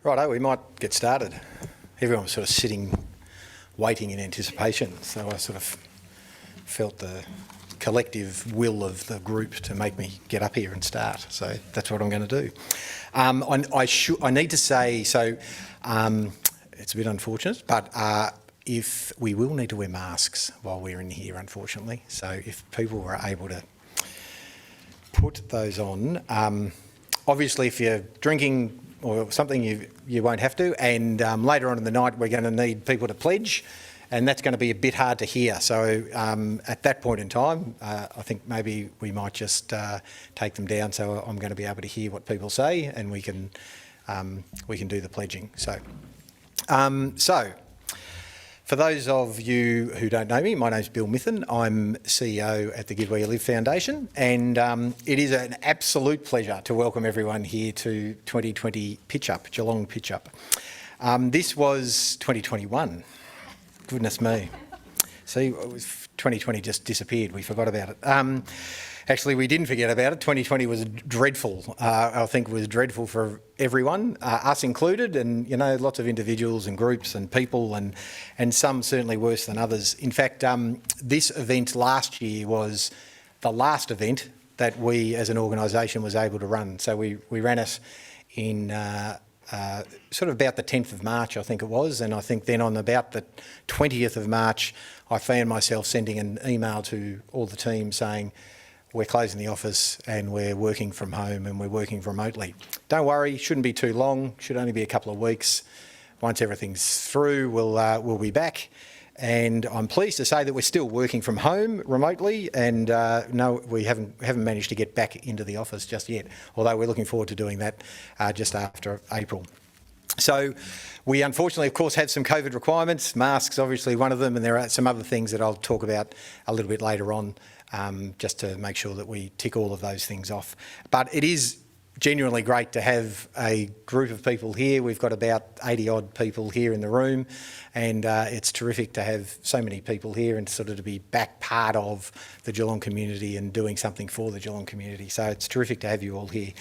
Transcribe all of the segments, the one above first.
Righto, we might get started. Everyone was sort of sitting, waiting in anticipation, so I sort of felt the collective will of the group to make me get up here and start. So that's what I'm going to do. I need to say, so it's a bit unfortunate, but if we will need to wear masks while we're in here, unfortunately. So if people were able to put those on, obviously if you're drinking or something, you won't have to. And later on in the night, we're going to need people to pledge, and that's going to be a bit hard to hear. So at that point in time, I think maybe we might just take them down, so I'm going to be able to hear what people say, and we can do the pledging. So for those of you who don't know me, my name's Bill Mithen. I'm CEO at the Give Where You Live Foundation, and it is an absolute pleasure to welcome everyone here to 2020 Pitch Up, Geelong Pitch Up. This was 2021. Goodness me. See, 2020 just disappeared. We forgot about it. Actually, we didn't forget about it. 2020 was dreadful. I think it was dreadful for everyone, us included, and, you know, lots of individuals and groups and people, and some certainly worse than others. In fact, this event last year was the last event that we as an organisation was able to run. So we ran it in sort of about the 10th of March, I think it was, and I think then on about the 20th of March, I found myself sending an email to all the team saying, we're closing the office and we're working from home and we're working remotely. Don't worry, shouldn't be too long, should only be a couple of weeks. Once everything's through, we'll be back. And I'm pleased to say that we're still working from home remotely, and no, we haven't managed to get back into the office just yet, although we're looking forward to doing that just after April. So we unfortunately, of course, have some COVID requirements, masks obviously one of them, and there are some other things that I'll talk about a little bit later on, just to make sure that we tick all of those things off. But it is genuinely great to have a group of people here. We've got about 80 odd people here in the room, and it's terrific to have so many people here and sort of to be back part of the Geelong community and doing something for the Geelong community. So it's terrific to have you all here.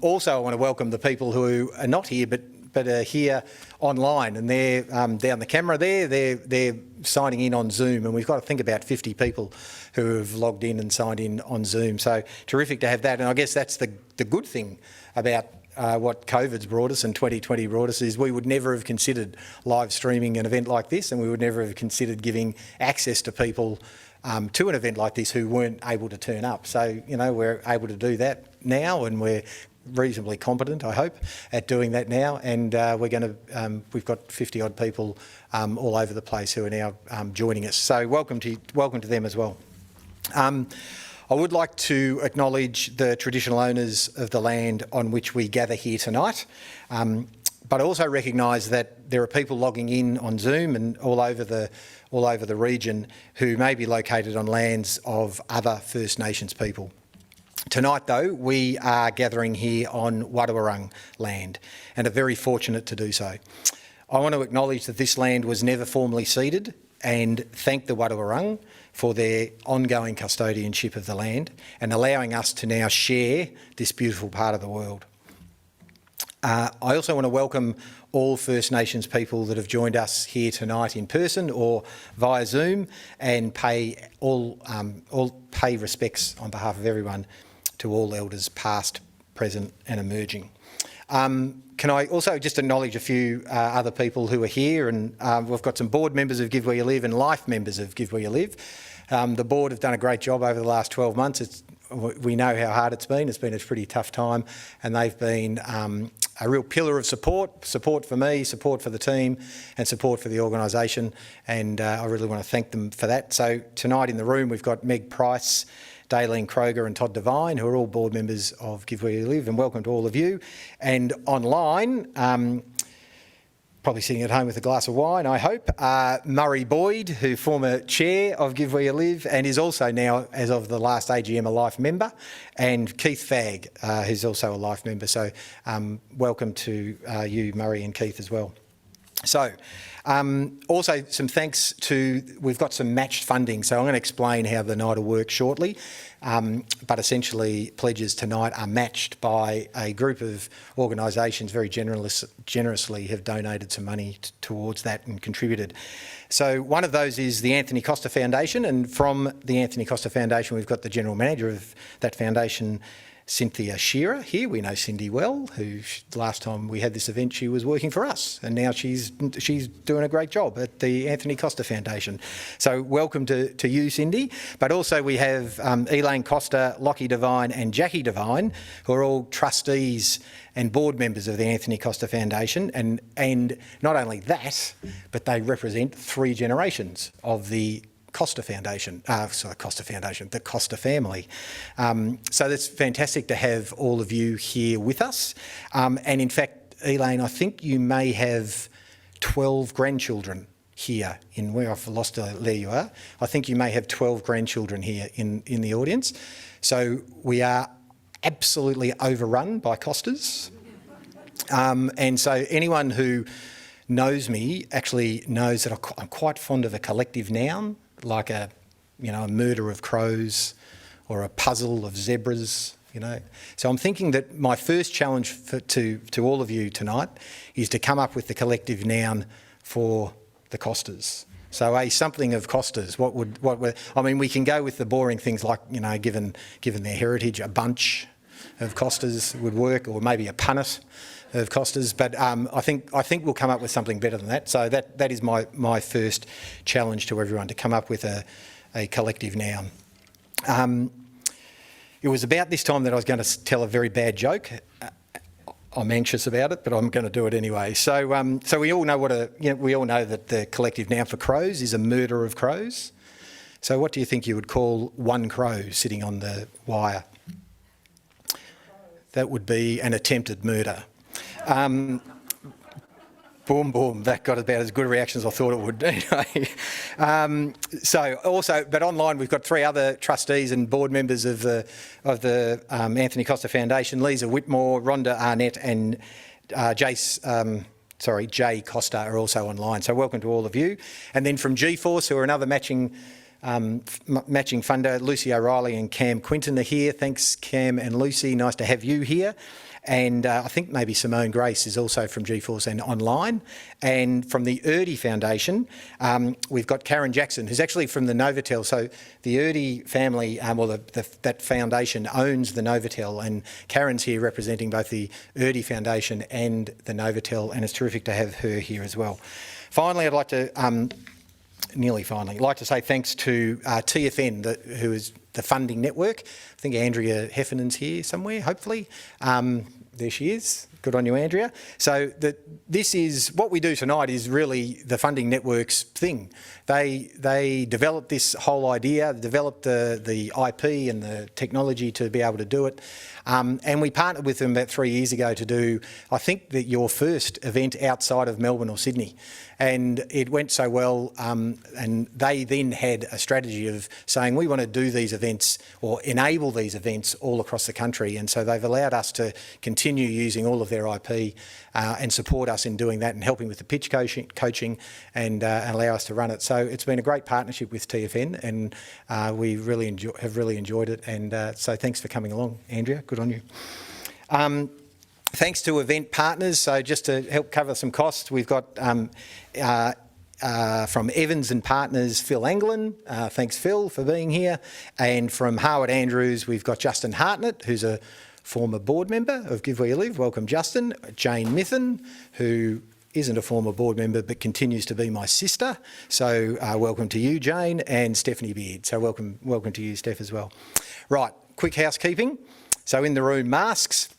Also, I want to welcome the people who are not here but are here online, and they're down the camera there, they're signing in on Zoom, and we've got to think about 50 people who have logged in and signed in on Zoom. So terrific to have that, and I guess that's the good thing about what COVID's brought us and 2020 brought us is we would never have considered live streaming an event like this, and we would never have considered giving access to people to an event like this who weren't able to turn up. So, you know, we're able to do that now, and we're reasonably competent, I hope, at doing that now, and we've got 50 odd people all over the place who are now joining us. So welcome to them as well. I would like to acknowledge the traditional owners of the land on which we gather here tonight, but I also recognise that there are people logging in on Zoom and all over the region who may be located on lands of other First Nations people. Tonight, though, we are gathering here on Wadawurrung land and are very fortunate to do so. I want to acknowledge that this land was never formally ceded and thank the Wadawurrung for their ongoing custodianship of the land and allowing us to now share this beautiful part of the world. I also want to welcome all First Nations people that have joined us here tonight in person or via Zoom, and pay respects on behalf of everyone to all elders past, present and emerging. Can I also just acknowledge a few other people who are here, and we've got some board members of Give Where You Live and life members of Give Where You Live. The board have done a great job over the last 12 months. We know how hard it's been. It's been a pretty tough time, and they've been a real pillar of support for me, support for the team and support for the organisation, and I really want to thank them for that. So tonight in the room we've got Meg Price, Daleen Kroger and Todd Devine, who are all board members of Give Where You Live, and welcome to all of you. And online, probably sitting at home with a glass of wine, I hope, Murray Boyd, who former chair of Give Where You Live and is also now, as of the last AGM, a life member, and Keith Fagg, who's also a life member. So welcome to you, Murray and Keith, as well. So, also some thanks to, we've got some matched funding, so I'm going to explain how the night will work shortly, but essentially pledges tonight are matched by a group of organisations very generously have donated some money towards that and contributed. So one of those is the Anthony Costa Foundation, and from the Anthony Costa Foundation we've got the General Manager of that foundation, Cynthia Shearer here. We know Cindy well, who last time we had this event she was working for us, and now she's doing a great job at the Anthony Costa Foundation. So welcome to you, Cindy. But also we have Elaine Costa, Lockie Devine and Jackie Devine, who are all trustees and board members of the Anthony Costa Foundation, and not only that, but they represent 3 generations of the Costa Foundation, the Costa family. So that's fantastic to have all of you here with us. And in fact, Elaine, I think you may have 12 grandchildren here in where I've lost, there you are. I think you may have 12 grandchildren here in the audience. So we are absolutely overrun by Costas. And so anyone who knows me actually knows that I'm quite fond of a collective noun, like a murder of crows or a puzzle of zebras, So I'm thinking that my first challenge to all of you tonight is to come up with the collective noun for the Costas. So something of Costas. We can go with the boring things like, given their heritage, a bunch of Costas would work, or maybe a punnet of Costas, but I think we'll come up with something better than that. So that is my first challenge to everyone, to come up with a collective noun. It was about this time that I was going to tell a very bad joke. I'm anxious about it, but I'm going to do it anyway. So we all know we all know that the collective noun for crows is a murder of crows. So what do you think you would call one crow sitting on the wire? That would be an attempted murder. Boom, boom, that got about as good a reaction as I thought it would. Anyway, but online we've got 3 other trustees and board members of the Anthony Costa Foundation: Lisa Whitmore, Rhonda Arnett and Jay Costa are also online. So welcome to all of you. And then from Gforce, who are another matching funder, Lucy O'Reilly and Cam Quinton are here. Thanks, Cam and Lucy. Nice to have you here. And I think maybe Simone Grace is also from Gforce and online. And from the Erdi Foundation, we've got Karen Jackson, who's actually from the Novotel. So the Erdi family, that foundation owns the Novotel, and Karen's here representing both the Erdi Foundation and the Novotel, and it's terrific to have her here as well. Finally, I'd like to say thanks to TFN, who is the funding network. I think Andrea Heffernan's here somewhere, hopefully. There she is. Good on you, Andrea. So this is what we do tonight is really the funding network's thing. They developed this whole idea, developed the IP and the technology to be able to do it. And we partnered with them about 3 years ago to do, I think, your first event outside of Melbourne or Sydney. And it went so well, and they then had a strategy of saying, we want to do these events or enable these events all across the country. And so they've allowed us to continue using all of their IP and support us in doing that and helping with the pitch coaching and allow us to run it. So it's been a great partnership with TFN, and we have really enjoyed it. And so thanks for coming along, Andrea. Good on you. Thanks to event partners. So just to help cover some costs, we've got from Evans and Partners, Phil Anglin. Thanks, Phil, for being here. And from Harwood Andrews, we've got Justin Hartnett, who's a former board member of Give Where You Live. Welcome, Justin. Jane Mithen, who isn't a former board member but continues to be my sister. So welcome to you, Jane, and Stephanie Beard. So welcome to you, Steph, as well. Right, quick housekeeping. So in the room, masks.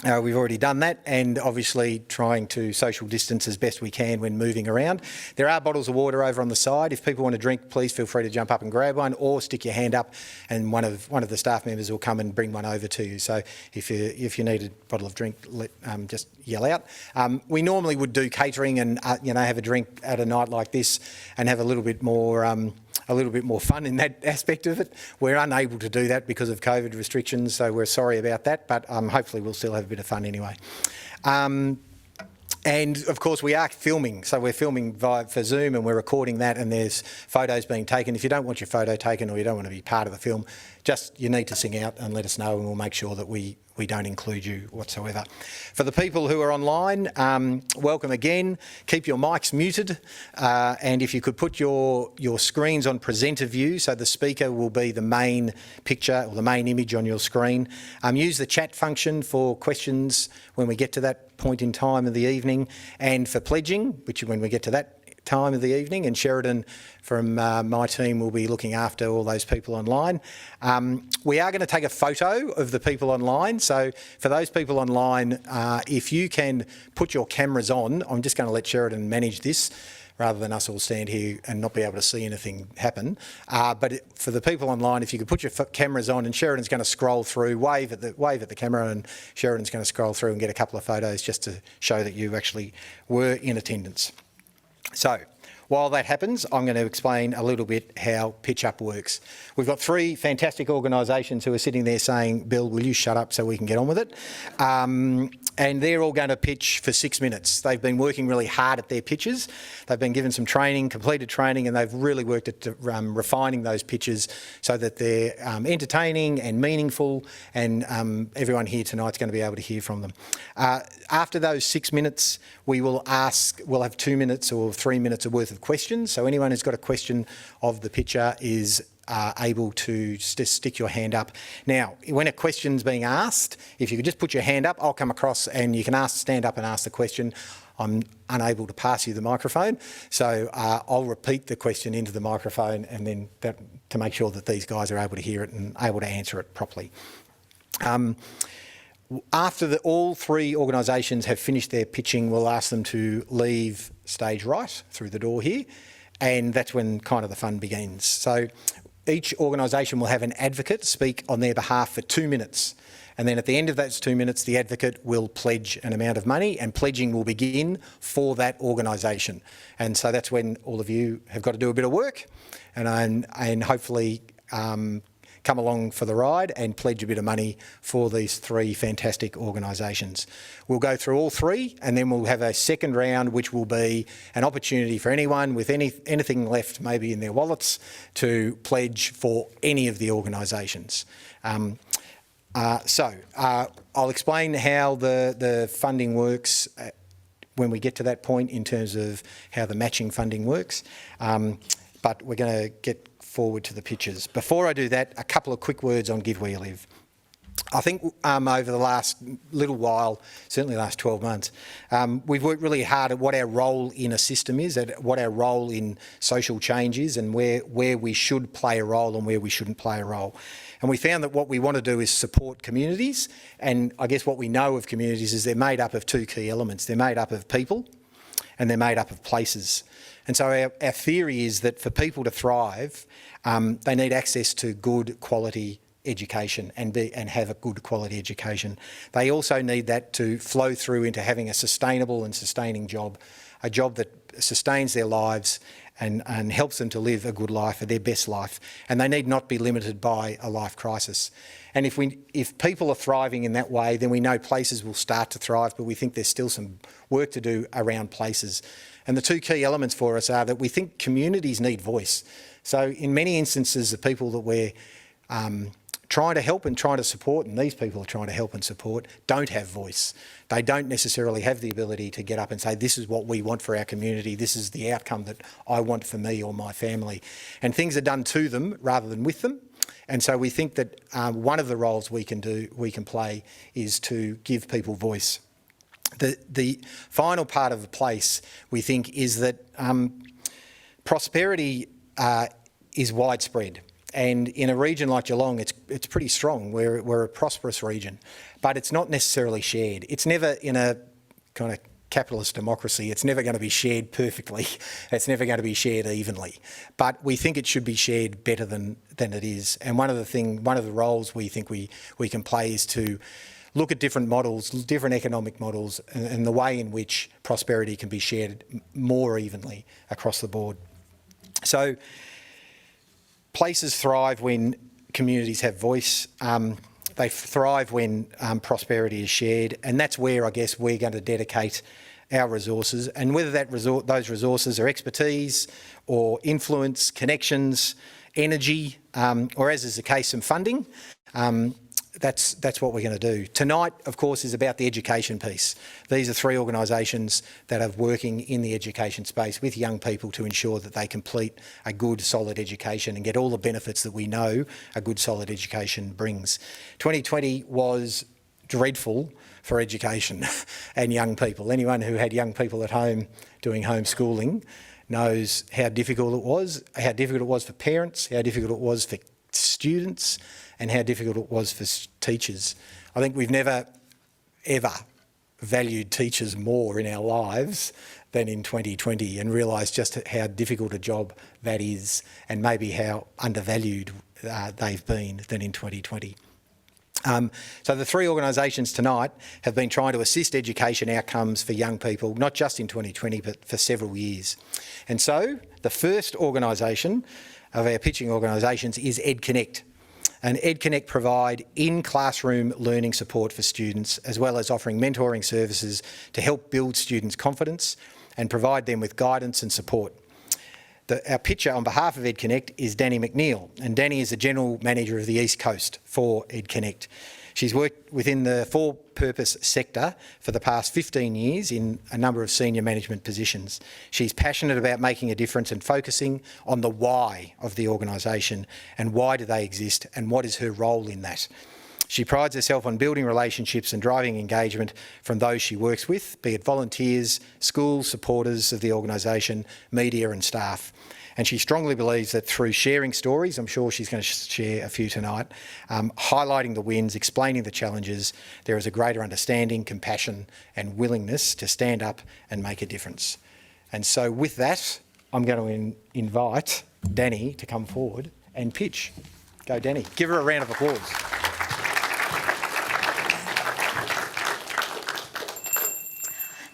We've already done that, and obviously trying to social distance as best we can when moving around. There are bottles of water over on the side. If people want to drink, please feel free to jump up and grab one, or stick your hand up and one of the staff members will come and bring one over to you. So if you need a bottle of drink, just yell out. We normally would do catering and have a drink at a night like this and have a little bit more fun in that aspect of it. We're unable to do that because of COVID restrictions, so we're sorry about that, but hopefully we'll still have a bit of fun anyway. And of course we are filming, so we're filming for Zoom and we're recording that, and there's photos being taken. If you don't want your photo taken or you don't want to be part of the film, you need to sing out and let us know, and we'll make sure that we don't include you whatsoever. For the people who are online, welcome again. Keep your mics muted, and if you could put your screens on presenter view, so the speaker will be the main picture or the main image on your screen. Use the chat function for questions when we get to that point in time of the evening, and for pledging, which when we get to that time of the evening, and Sheridan from my team will be looking after all those people online. We are going to take a photo of the people online, so for those people online, if you can put your cameras on, I'm just going to let Sheridan manage this rather than us all stand here and not be able to see anything happen. But for the people online, if you could put your cameras on, and Sheridan's going to scroll through, wave at the camera, and Sheridan's going to scroll through and get a couple of photos just to show that you actually were in attendance. So, while that happens, I'm going to explain a little bit how Pitch Up works. We've got three fantastic organisations who are sitting there saying, Bill, will you shut up so we can get on with it? And they're all going to pitch for 6 minutes. They've been working really hard at their pitches. They've been given some training, completed training, and they've really worked at refining those pitches so that they're entertaining and meaningful, and everyone here tonight's going to be able to hear from them. After those 6 minutes, we'll have 2 minutes or 3 minutes worth of questions. So anyone who's got a question of the pitcher is able to just stick your hand up. Now, when a question's being asked, if you could just put your hand up, I'll come across and you can stand up and ask the question. I'm unable to pass you the microphone, so I'll repeat the question into the microphone, and then to make sure that these guys are able to hear it and able to answer it properly. After all three organisations have finished their pitching, we'll ask them to leave stage right through the door here, and that's when kind of the fun begins. So each organisation will have an advocate speak on their behalf for 2 minutes, and then at the end of those 2 minutes, the advocate will pledge an amount of money, and pledging will begin for that organisation. And so that's when all of you have got to do a bit of work and hopefully come along for the ride and pledge a bit of money for these three fantastic organisations. We'll go through all three, and then we'll have a second round, which will be an opportunity for anyone with anything left maybe in their wallets to pledge for any of the organisations. I'll explain how the funding works when we get to that point in terms of how the matching funding works, but we're going to get forward to the pitches. Before I do that, a couple of quick words on Give Where You Live. I think over the last little while, certainly the last 12 months, we've worked really hard at what our role in a system is, at what our role in social change is, and where we should play a role and where we shouldn't play a role. And we found that what we want to do is support communities, and I guess what we know of communities is they're made up of two key elements. They're made up of people and they're made up of places. And so our theory is that for people to thrive, they need access to good quality education and have a good quality education. They also need that to flow through into having a sustainable and sustaining job, a job that sustains their lives and helps them to live a good life, their best life. And they need not be limited by a life crisis. And if people are thriving in that way, then we know places will start to thrive, but we think there's still some work to do around places. And the two key elements for us are that we think communities need voice. So in many instances, the people that we're trying to help and trying to support, and these people are trying to help and support, don't have voice. They don't necessarily have the ability to get up and say, this is what we want for our community, this is the outcome that I want for me or my family. And things are done to them rather than with them. And so we think that one of the roles we can play is to give people voice. The final part of the place, we think, is that prosperity is widespread. And in a region like Geelong, it's pretty strong. We're a prosperous region, but it's not necessarily shared. It's never, in a kind of capitalist democracy, it's never going to be shared perfectly. It's never going to be shared evenly. But we think it should be shared better than it is. And one of the roles we think we can play is to look at different models, different economic models, and the way in which prosperity can be shared more evenly across the board. So places thrive when communities have voice. They thrive when prosperity is shared, and that's where I guess we're going to dedicate our resources, and whether those resources are expertise or influence, connections, energy, or as is the case, some funding, that's what we're going to do. Tonight, of course, is about the education piece. These are three organisations that are working in the education space with young people to ensure that they complete a good, solid education and get all the benefits that we know a good, solid education brings. 2020 was dreadful for education and young people. Anyone who had young people at home doing homeschooling knows how difficult it was for parents, how difficult it was for students, and how difficult it was for teachers. I think we've never, ever valued teachers more in our lives than in 2020 and realised just how difficult a job that is and maybe how undervalued they've been than in 2020. So the three organisations tonight have been trying to assist education outcomes for young people, not just in 2020, but for several years. And so the first organisation of our pitching organisations is EdConnect. And EdConnect provide in-classroom learning support for students, as well as offering mentoring services to help build students' confidence and provide them with guidance and support. Our pitcher on behalf of EdConnect is Danny McNeil, and Danny is the General Manager of the East Coast for EdConnect. She's worked within the for-purpose sector for the past 15 years in a number of senior management positions. She's passionate about making a difference and focusing on the why of the organisation and why do they exist and what is her role in that. She prides herself on building relationships and driving engagement from those she works with, be it volunteers, schools, supporters of the organisation, media and staff. And she strongly believes that through sharing stories, I'm sure she's going to share a few tonight, highlighting the wins, explaining the challenges, there is a greater understanding, compassion and willingness to stand up and make a difference. And so with that, I'm going to invite Danny to come forward and pitch. Go Danny. Give her a round of applause.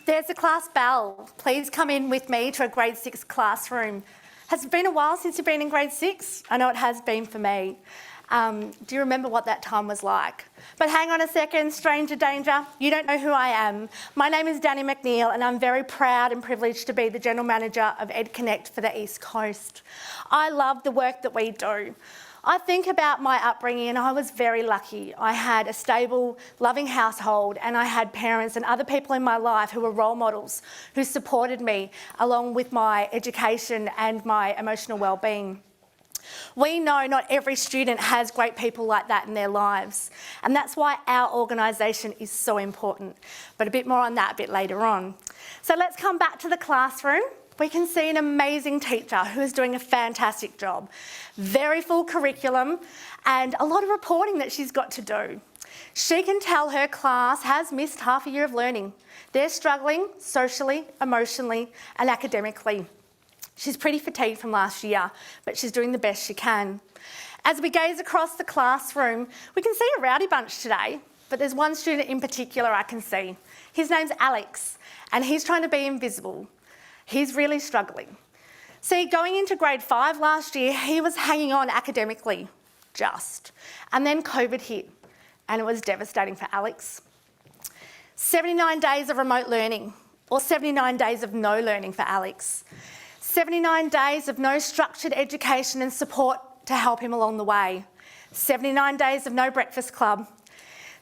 There's a class bell. Please come in with me to a grade 6 classroom. Has it been a while since you've been in grade 6? I know it has been for me. Do you remember what that time was like? But hang on a second, stranger danger. You don't know who I am. My name is Danny McNeil and I'm very proud and privileged to be the General Manager of EdConnect for the East Coast. I love the work that we do. I think about my upbringing and I was very lucky. I had a stable, loving household and I had parents and other people in my life who were role models, who supported me along with my education and my emotional well-being. We know not every student has great people like that in their lives, and that's why our organisation is so important. But a bit more on that a bit later on. So let's come back to the classroom. We can see an amazing teacher who is doing a fantastic job. Very full curriculum and a lot of reporting that she's got to do. She can tell her class has missed half a year of learning. They're struggling socially, emotionally and academically. She's pretty fatigued from last year, but she's doing the best she can. As we gaze across the classroom, we can see a rowdy bunch today, but there's one student in particular I can see. His name's Alex, and he's trying to be invisible. He's really struggling. See, going into grade 5 last year, he was hanging on academically, just. And then COVID hit, and it was devastating for Alex. 79 days of remote learning, or 79 days of no learning for Alex. 79 days of no structured education and support to help him along the way. 79 days of no breakfast club.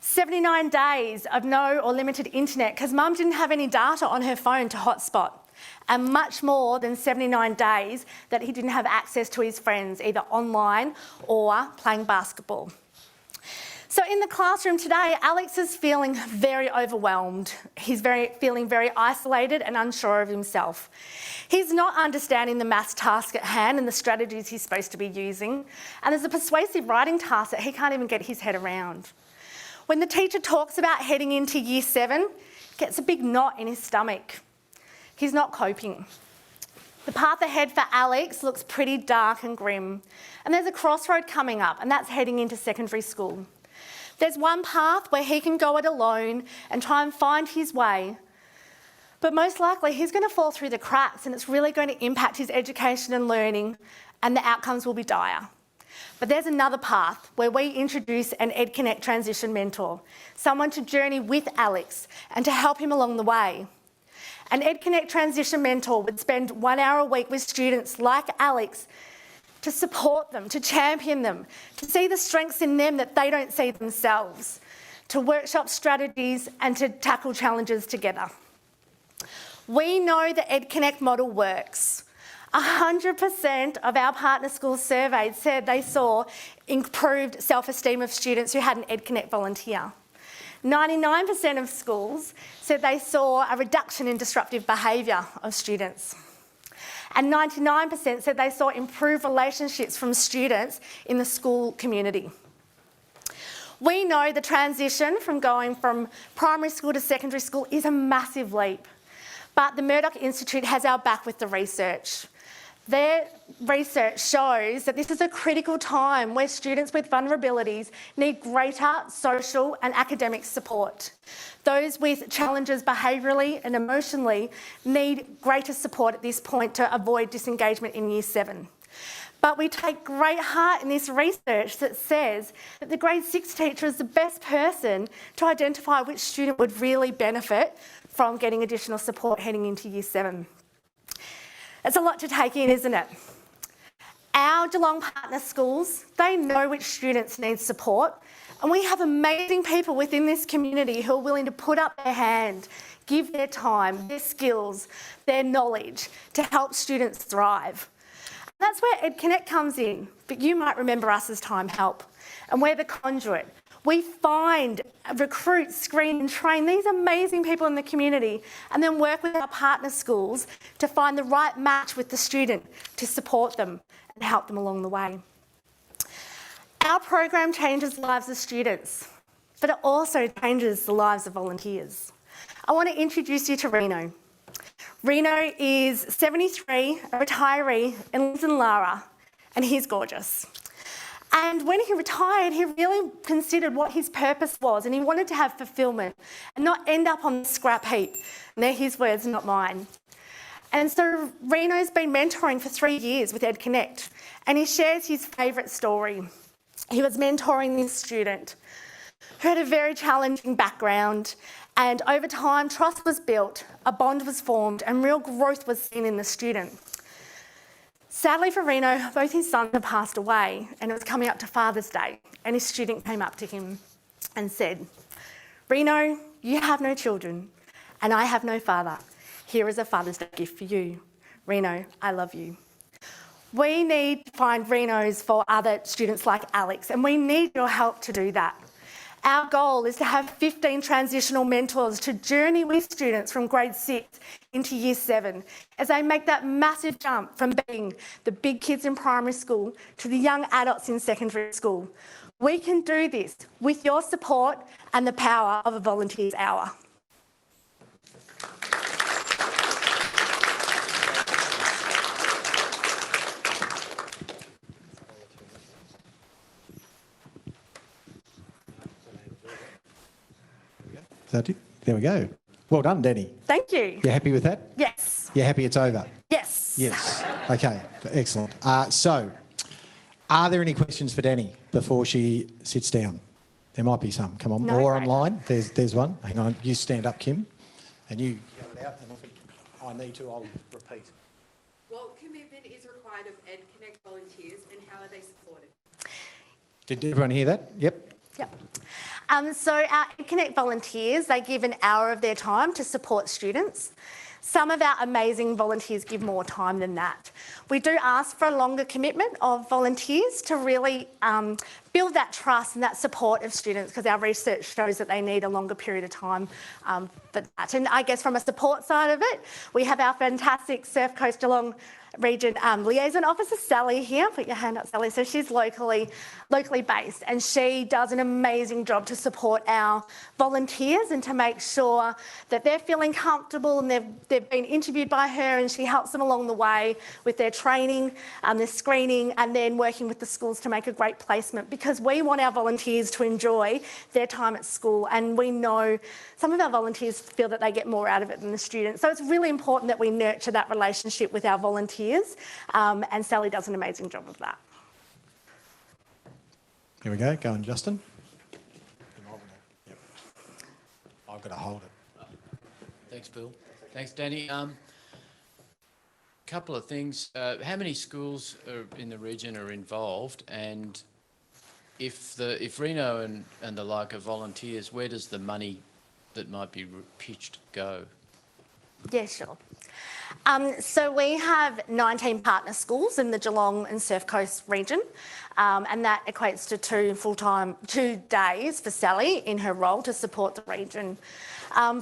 79 days of no or limited internet because mum didn't have any data on her phone to hotspot. And much more than 79 days that he didn't have access to his friends, either online or playing basketball. So in the classroom today, Alex is feeling very overwhelmed. He's feeling very isolated and unsure of himself. He's not understanding the maths task at hand and the strategies he's supposed to be using. And there's a persuasive writing task that he can't even get his head around. When the teacher talks about heading into year 7, he gets a big knot in his stomach. He's not coping. The path ahead for Alex looks pretty dark and grim. And there's a crossroad coming up, and that's heading into secondary school. There's one path where he can go it alone and try and find his way. But most likely he's going to fall through the cracks and it's really going to impact his education and learning, and the outcomes will be dire. But there's another path where we introduce an EdConnect transition mentor, someone to journey with Alex and to help him along the way. An EdConnect transition mentor would spend 1 hour a week with students like Alex to support them, to champion them, to see the strengths in them that they don't see themselves, to workshop strategies and to tackle challenges together. We know the EdConnect model works. 100% of our partner schools surveyed said they saw improved self-esteem of students who had an EdConnect volunteer. 99% of schools said they saw a reduction in disruptive behaviour of students. And 99% said they saw improved relationships from students in the school community. We know the transition from going from primary school to secondary school is a massive leap, but the Murdoch Institute has our back with the research. Their research shows that this is a critical time where students with vulnerabilities need greater social and academic support. Those with challenges behaviourally and emotionally need greater support at this point to avoid disengagement in Year 7. But we take great heart in this research that says that the grade 6 teacher is the best person to identify which student would really benefit from getting additional support heading into Year 7. It's a lot to take in, isn't it? Our Geelong partner schools, they know which students need support, and we have amazing people within this community who are willing to put up their hand, give their time, their skills, their knowledge to help students thrive. That's where EdConnect comes in, but you might remember us as Time Help, and we're the conduit. We find, recruit, screen and train these amazing people in the community and then work with our partner schools to find the right match with the student to support them and help them along the way. Our program changes the lives of students, but it also changes the lives of volunteers. I want to introduce you to Reno. Reno is 73, a retiree, and lives in Lara, and he's gorgeous. And when he retired, he really considered what his purpose was, and he wanted to have fulfilment and not end up on the scrap heap. And they're his words, not mine. And so Reno's been mentoring for 3 years with EdConnect, and he shares his favourite story. He was mentoring this student who had a very challenging background, and over time, trust was built, a bond was formed, and real growth was seen in the student. Sadly for Reno, both his sons had passed away, and it was coming up to Father's Day, and his student came up to him and said, "Reno, you have no children, and I have no father. Here is a Father's Day gift for you. Reno, I love you." We need to find Renos for other students like Alex, and we need your help to do that. Our goal is to have 15 transitional mentors to journey with students from grade 6 into Year 7 as they make that massive jump from being the big kids in primary school to the young adults in secondary school. We can do this with your support and the power of a volunteer's hour. There we go. Well done, Denny. Thank you. You happy with that? Yes. You're happy it's over? Yes. Yes. Okay, excellent. So, are there any questions for Danny before she sits down? There might be some. Come on, No, or great. online. There's one. Hang on, you stand up, Kim, and you yell it out, and if I need to, I'll repeat. What commitment is required of EdConnect volunteers and how are they supported? Did everyone hear that? Yep. Yep. So our EdConnect volunteers, they give an hour of their time to support students. Some of our amazing volunteers give more time than that. We do ask for a longer commitment of volunteers to really build that trust and that support of students, because our research shows that they need a longer period of time for that. And I guess from a support side of it, we have our fantastic Surf Coast Geelong Region Liaison Officer, Sally, here. Put your hand up, Sally. So she's locally based, and she does an amazing job to support our volunteers and to make sure that they're feeling comfortable, and they've been interviewed by her, and she helps them along the way with their training, their screening, and then working with the schools to make a great placement, because we want our volunteers to enjoy their time at school, and we know some of our volunteers feel that they get more out of it than the students. So it's really important that we nurture that relationship with our volunteers. And Sally does an amazing job of that. Here we go. Go on, Justin. Yep. I've got to hold it. Thanks, Bill. Thanks, Danny. Couple of things. How many schools in the region are involved, and if Reno and the like are volunteers, where does the money that might be pitched go? Yeah, sure. So we have 19 partner schools in the Geelong and Surf Coast region, and that equates to 2 days for Sally in her role to support the region.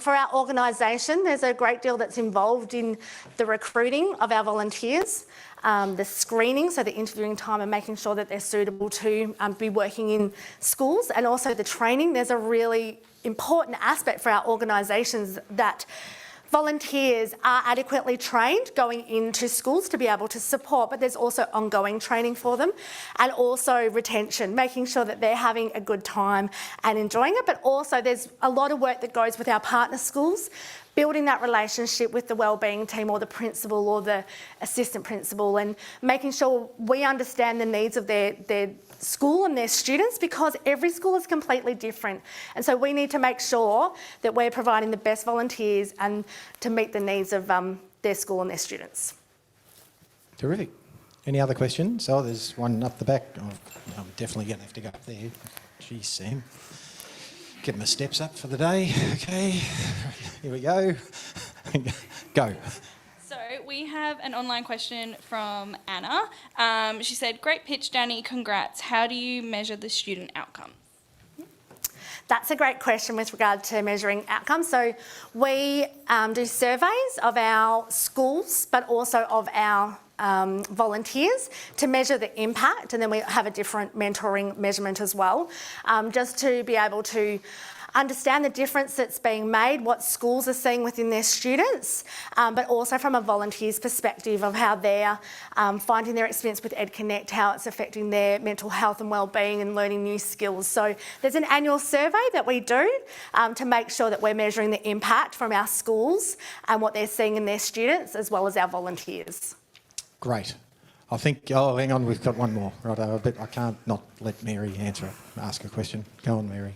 For our organisation, there's a great deal that's involved in the recruiting of our volunteers, the screening, so the interviewing time and making sure that they're suitable to be working in schools, and also the training. There's a really important aspect for our organisations that volunteers are adequately trained going into schools to be able to support, but there's also ongoing training for them, and also retention, making sure that they're having a good time and enjoying it. But also there's a lot of work that goes with our partner schools, building that relationship with the wellbeing team or the principal or the assistant principal, and making sure we understand the needs of their school and their students, because every school is completely different. And so we need to make sure that we're providing the best volunteers and to meet the needs of their school and their students. Terrific. Any other questions? Oh, there's one up the back. Oh, I'm definitely going to have to go up there. Geez, Sam. Get my steps up for the day. Okay, here we go. Go. So we have an online question from Anna. She said, "Great pitch, Danny, congrats. How do you measure the student outcome?" That's a great question with regard to measuring outcomes. So we do surveys of our schools, but also of our volunteers to measure the impact, and then we have a different mentoring measurement as well, just to be able to understand the difference that's being made, what schools are seeing within their students, but also from a volunteer's perspective of how they're finding their experience with EdConnect, how it's affecting their mental health and wellbeing and learning new skills. So there's an annual survey that we do to make sure that we're measuring the impact from our schools and what they're seeing in their students, as well as our volunteers. Great. I think, oh, hang on, we've got one more. Right, I can't not let Mary ask a question. Go on, Mary.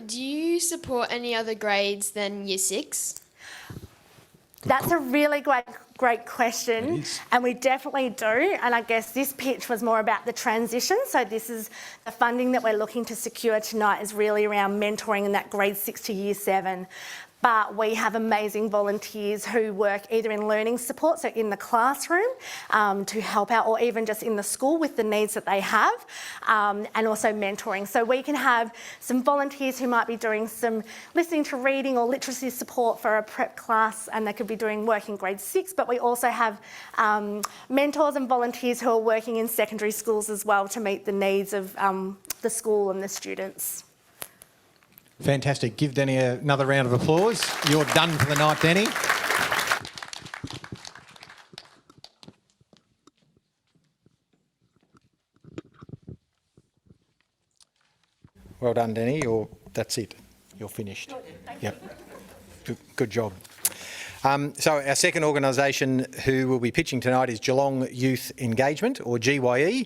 Do you support any other grades than Year 6? That's a really great question, and we definitely do. And I guess this pitch was more about the transition. So this is the funding that we're looking to secure tonight is really around mentoring in that grade 6 to Year 7. But we have amazing volunteers who work either in learning support, so in the classroom to help out, or even just in the school with the needs that they have, and also mentoring. So we can have some volunteers who might be doing some listening to reading or literacy support for a prep class, and they could be doing work in grade 6, but we also have mentors and volunteers who are working in secondary schools as well to meet the needs of the school and the students. Fantastic. Give Danny another round of applause. You're done for the night, Danny. Well done, Danny. That's it. You're finished. Yep. Good job. So our second organisation who will be pitching tonight is Geelong Youth Engagement, or GYE.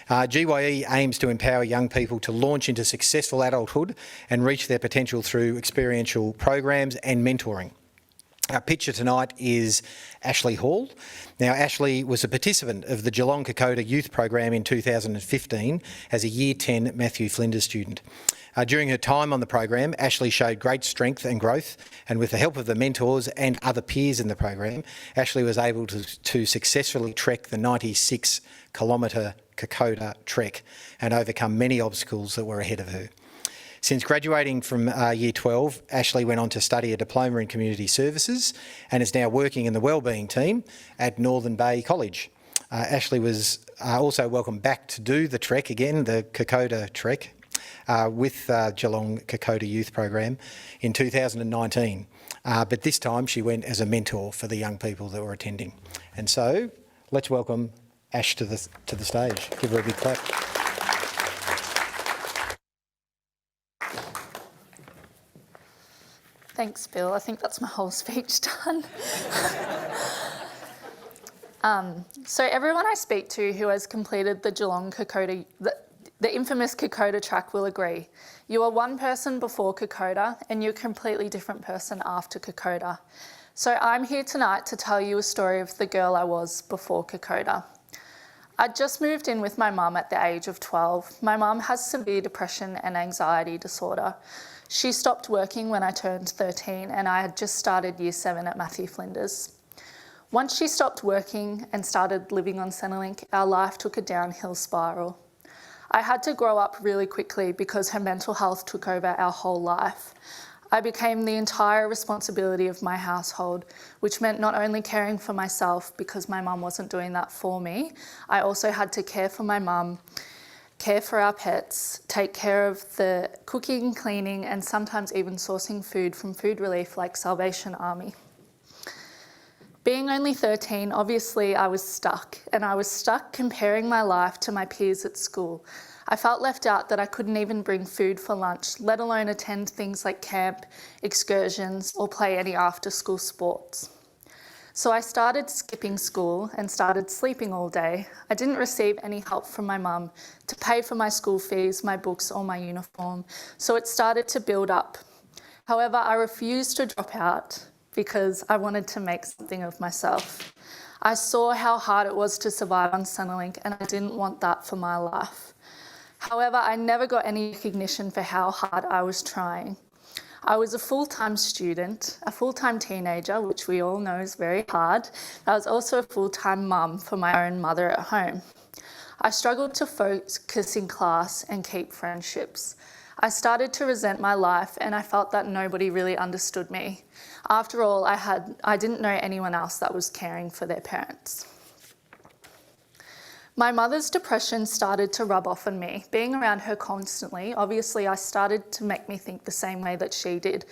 GYE aims to empower young people to launch into successful adulthood and reach their potential through experiential programs and mentoring. Our pitcher tonight is Ashley Hall. Now, Ashley was a participant of the Geelong Kokoda Youth Program in 2015 as a Year 10 Matthew Flinders student. During her time on the program, Ashley showed great strength and growth, and with the help of the mentors and other peers in the program, Ashley was able to successfully trek the 96-kilometre Kokoda trek and overcome many obstacles that were ahead of her. Since graduating from Year 12, Ashley went on to study a diploma in community services and is now working in the wellbeing team at Northern Bay College. Ashley was also welcomed back to do the trek again, the Kokoda trek, with Geelong Kokoda Youth Program in 2019. But this time she went as a mentor for the young people that were attending. And so let's welcome Ash to the stage. Give her a big clap. Thanks, Bill. I think that's my whole speech done. So everyone I speak to who has completed the Geelong Kokoda, The infamous Kokoda track will agree. You are one person before Kokoda and you're a completely different person after Kokoda. So I'm here tonight to tell you a story of the girl I was before Kokoda. I'd just moved in with my mum at the age of 12. My mum has severe depression and anxiety disorder. She stopped working when I turned 13 and I had just started year 7 at Matthew Flinders. Once she stopped working and started living on Centrelink, our life took a downhill spiral. I had to grow up really quickly because her mental health took over our whole life. I became the entire responsibility of my household, which meant not only caring for myself because my mum wasn't doing that for me, I also had to care for my mum, care for our pets, take care of the cooking, cleaning, and sometimes even sourcing food from food relief like Salvation Army. Being only 13, obviously I was stuck, and I was stuck comparing my life to my peers at school. I felt left out that I couldn't even bring food for lunch, let alone attend things like camp, excursions, or play any after-school sports. So I started skipping school and started sleeping all day. I didn't receive any help from my mum to pay for my school fees, my books, or my uniform, so it started to build up. However, I refused to drop out because I wanted to make something of myself. I saw how hard it was to survive on Centrelink and I didn't want that for my life. However, I never got any recognition for how hard I was trying. I was a full-time student, a full-time teenager, which we all know is very hard. I was also a full-time mum for my own mother at home. I struggled to focus in class and keep friendships. I started to resent my life and I felt that nobody really understood me. After all, I didn't know anyone else that was caring for their parents. My mother's depression started to rub off on me. Being around her constantly, obviously I started to make me think the same way that she did,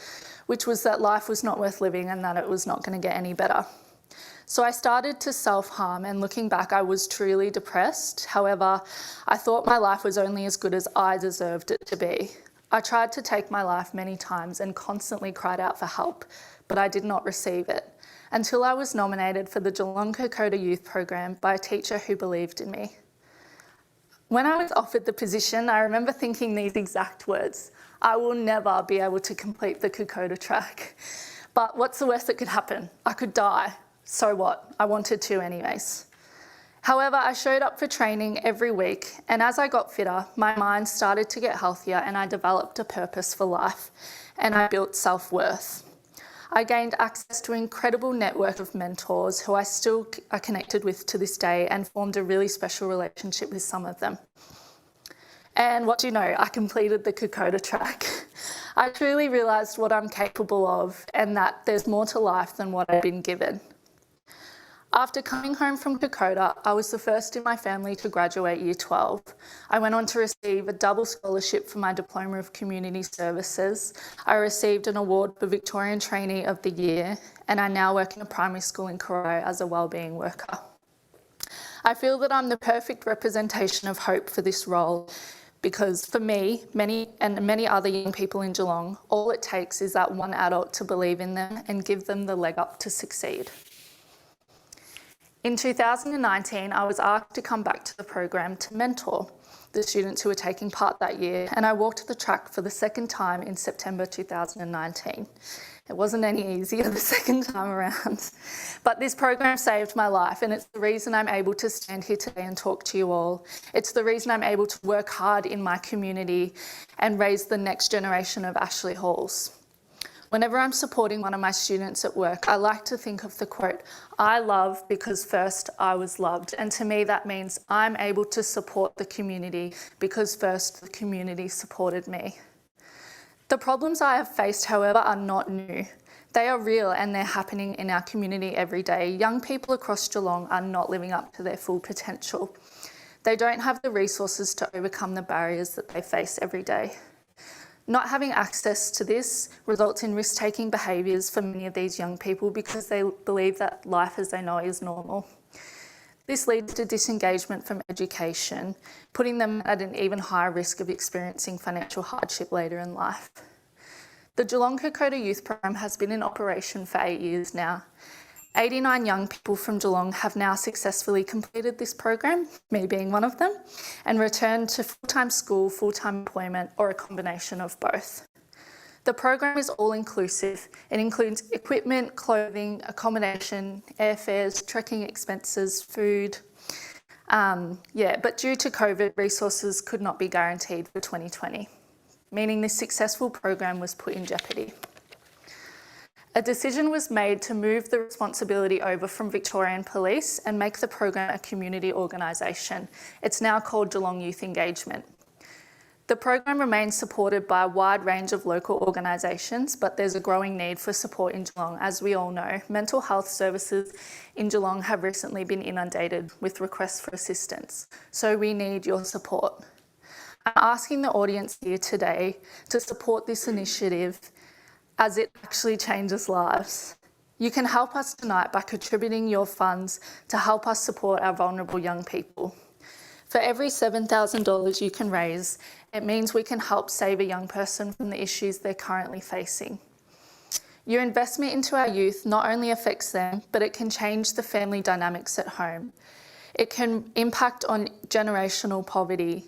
which was that life was not worth living and that it was not going to get any better. So I started to self-harm, and looking back, I was truly depressed. However, I thought my life was only as good as I deserved it to be. I tried to take my life many times and constantly cried out for help, but I did not receive it, until I was nominated for the Geelong Kokoda Youth Program by a teacher who believed in me. When I was offered the position, I remember thinking these exact words: I will never be able to complete the Kokoda track. But what's the worst that could happen? I could die. So what? I wanted to anyways. However, I showed up for training every week, and as I got fitter, my mind started to get healthier and I developed a purpose for life, and I built self-worth. I gained access to an incredible network of mentors who I still are connected with to this day and formed a really special relationship with some of them. And what do you know? I completed the Kokoda track. I truly realised what I'm capable of and that there's more to life than what I've been given. After coming home from Kokoda, I was the first in my family to graduate Year 12. I went on to receive a double scholarship for my Diploma of Community Services. I received an award for Victorian Trainee of the Year, and I now work in a primary school in Kokoda as a wellbeing worker. I feel that I'm the perfect representation of hope for this role because for me, many other young people in Geelong, all it takes is that one adult to believe in them and give them the leg up to succeed. In 2019, I was asked to come back to the program to mentor the students who were taking part that year, and I walked the track for the second time in September 2019. It wasn't any easier the second time around, but this program saved my life, and it's the reason I'm able to stand here today and talk to you all. It's the reason I'm able to work hard in my community and raise the next generation of Ashley Halls. Whenever I'm supporting one of my students at work, I like to think of the quote, "I love because first I was loved." And to me, that means I'm able to support the community because first the community supported me. The problems I have faced, however, are not new. They are real and they're happening in our community every day. Young people across Geelong are not living up to their full potential. They don't have the resources to overcome the barriers that they face every day. Not having access to this results in risk-taking behaviours for many of these young people because they believe that life as they know it is normal. This leads to disengagement from education, putting them at an even higher risk of experiencing financial hardship later in life. The Geelong Kokoda Youth Program has been in operation for 8 years now, 89 young people from Geelong have now successfully completed this program, me being one of them, and returned to full-time school, full-time employment, or a combination of both. The program is all-inclusive. It includes equipment, clothing, accommodation, airfares, trekking expenses, food. But due to COVID, resources could not be guaranteed for 2020, meaning this successful program was put in jeopardy. A decision was made to move the responsibility over from Victorian Police and make the program a community organisation. It's now called Geelong Youth Engagement. The program remains supported by a wide range of local organisations, but there's a growing need for support in Geelong. As we all know, mental health services in Geelong have recently been inundated with requests for assistance, so we need your support. I'm asking the audience here today to support this initiative as it actually changes lives. You can help us tonight by contributing your funds to help us support our vulnerable young people. For every $7,000 you can raise, it means we can help save a young person from the issues they're currently facing. Your investment into our youth not only affects them, but it can change the family dynamics at home. It can impact on generational poverty.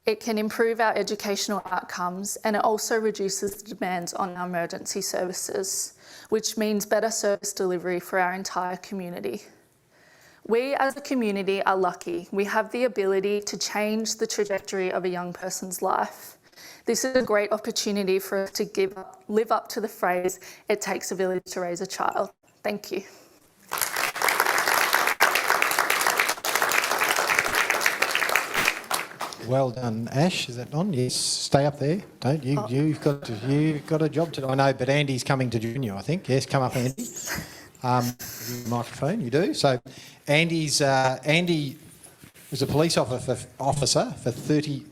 It can improve our educational outcomes, and it also reduces the demands on our emergency services, which means better service delivery for our entire community. We as a community are lucky. We have the ability to change the trajectory of a young person's life. This is a great opportunity for us to live up to the phrase, "It takes a village to raise a child." Thank you. Well done, Ash. Is that on? Yes. Stay up there. Don't you? You've got a job to do. I know, but Andy's coming to join you, I think. Yes, come up, Andy. Microphone, you do. So, Andy was a police officer for 30.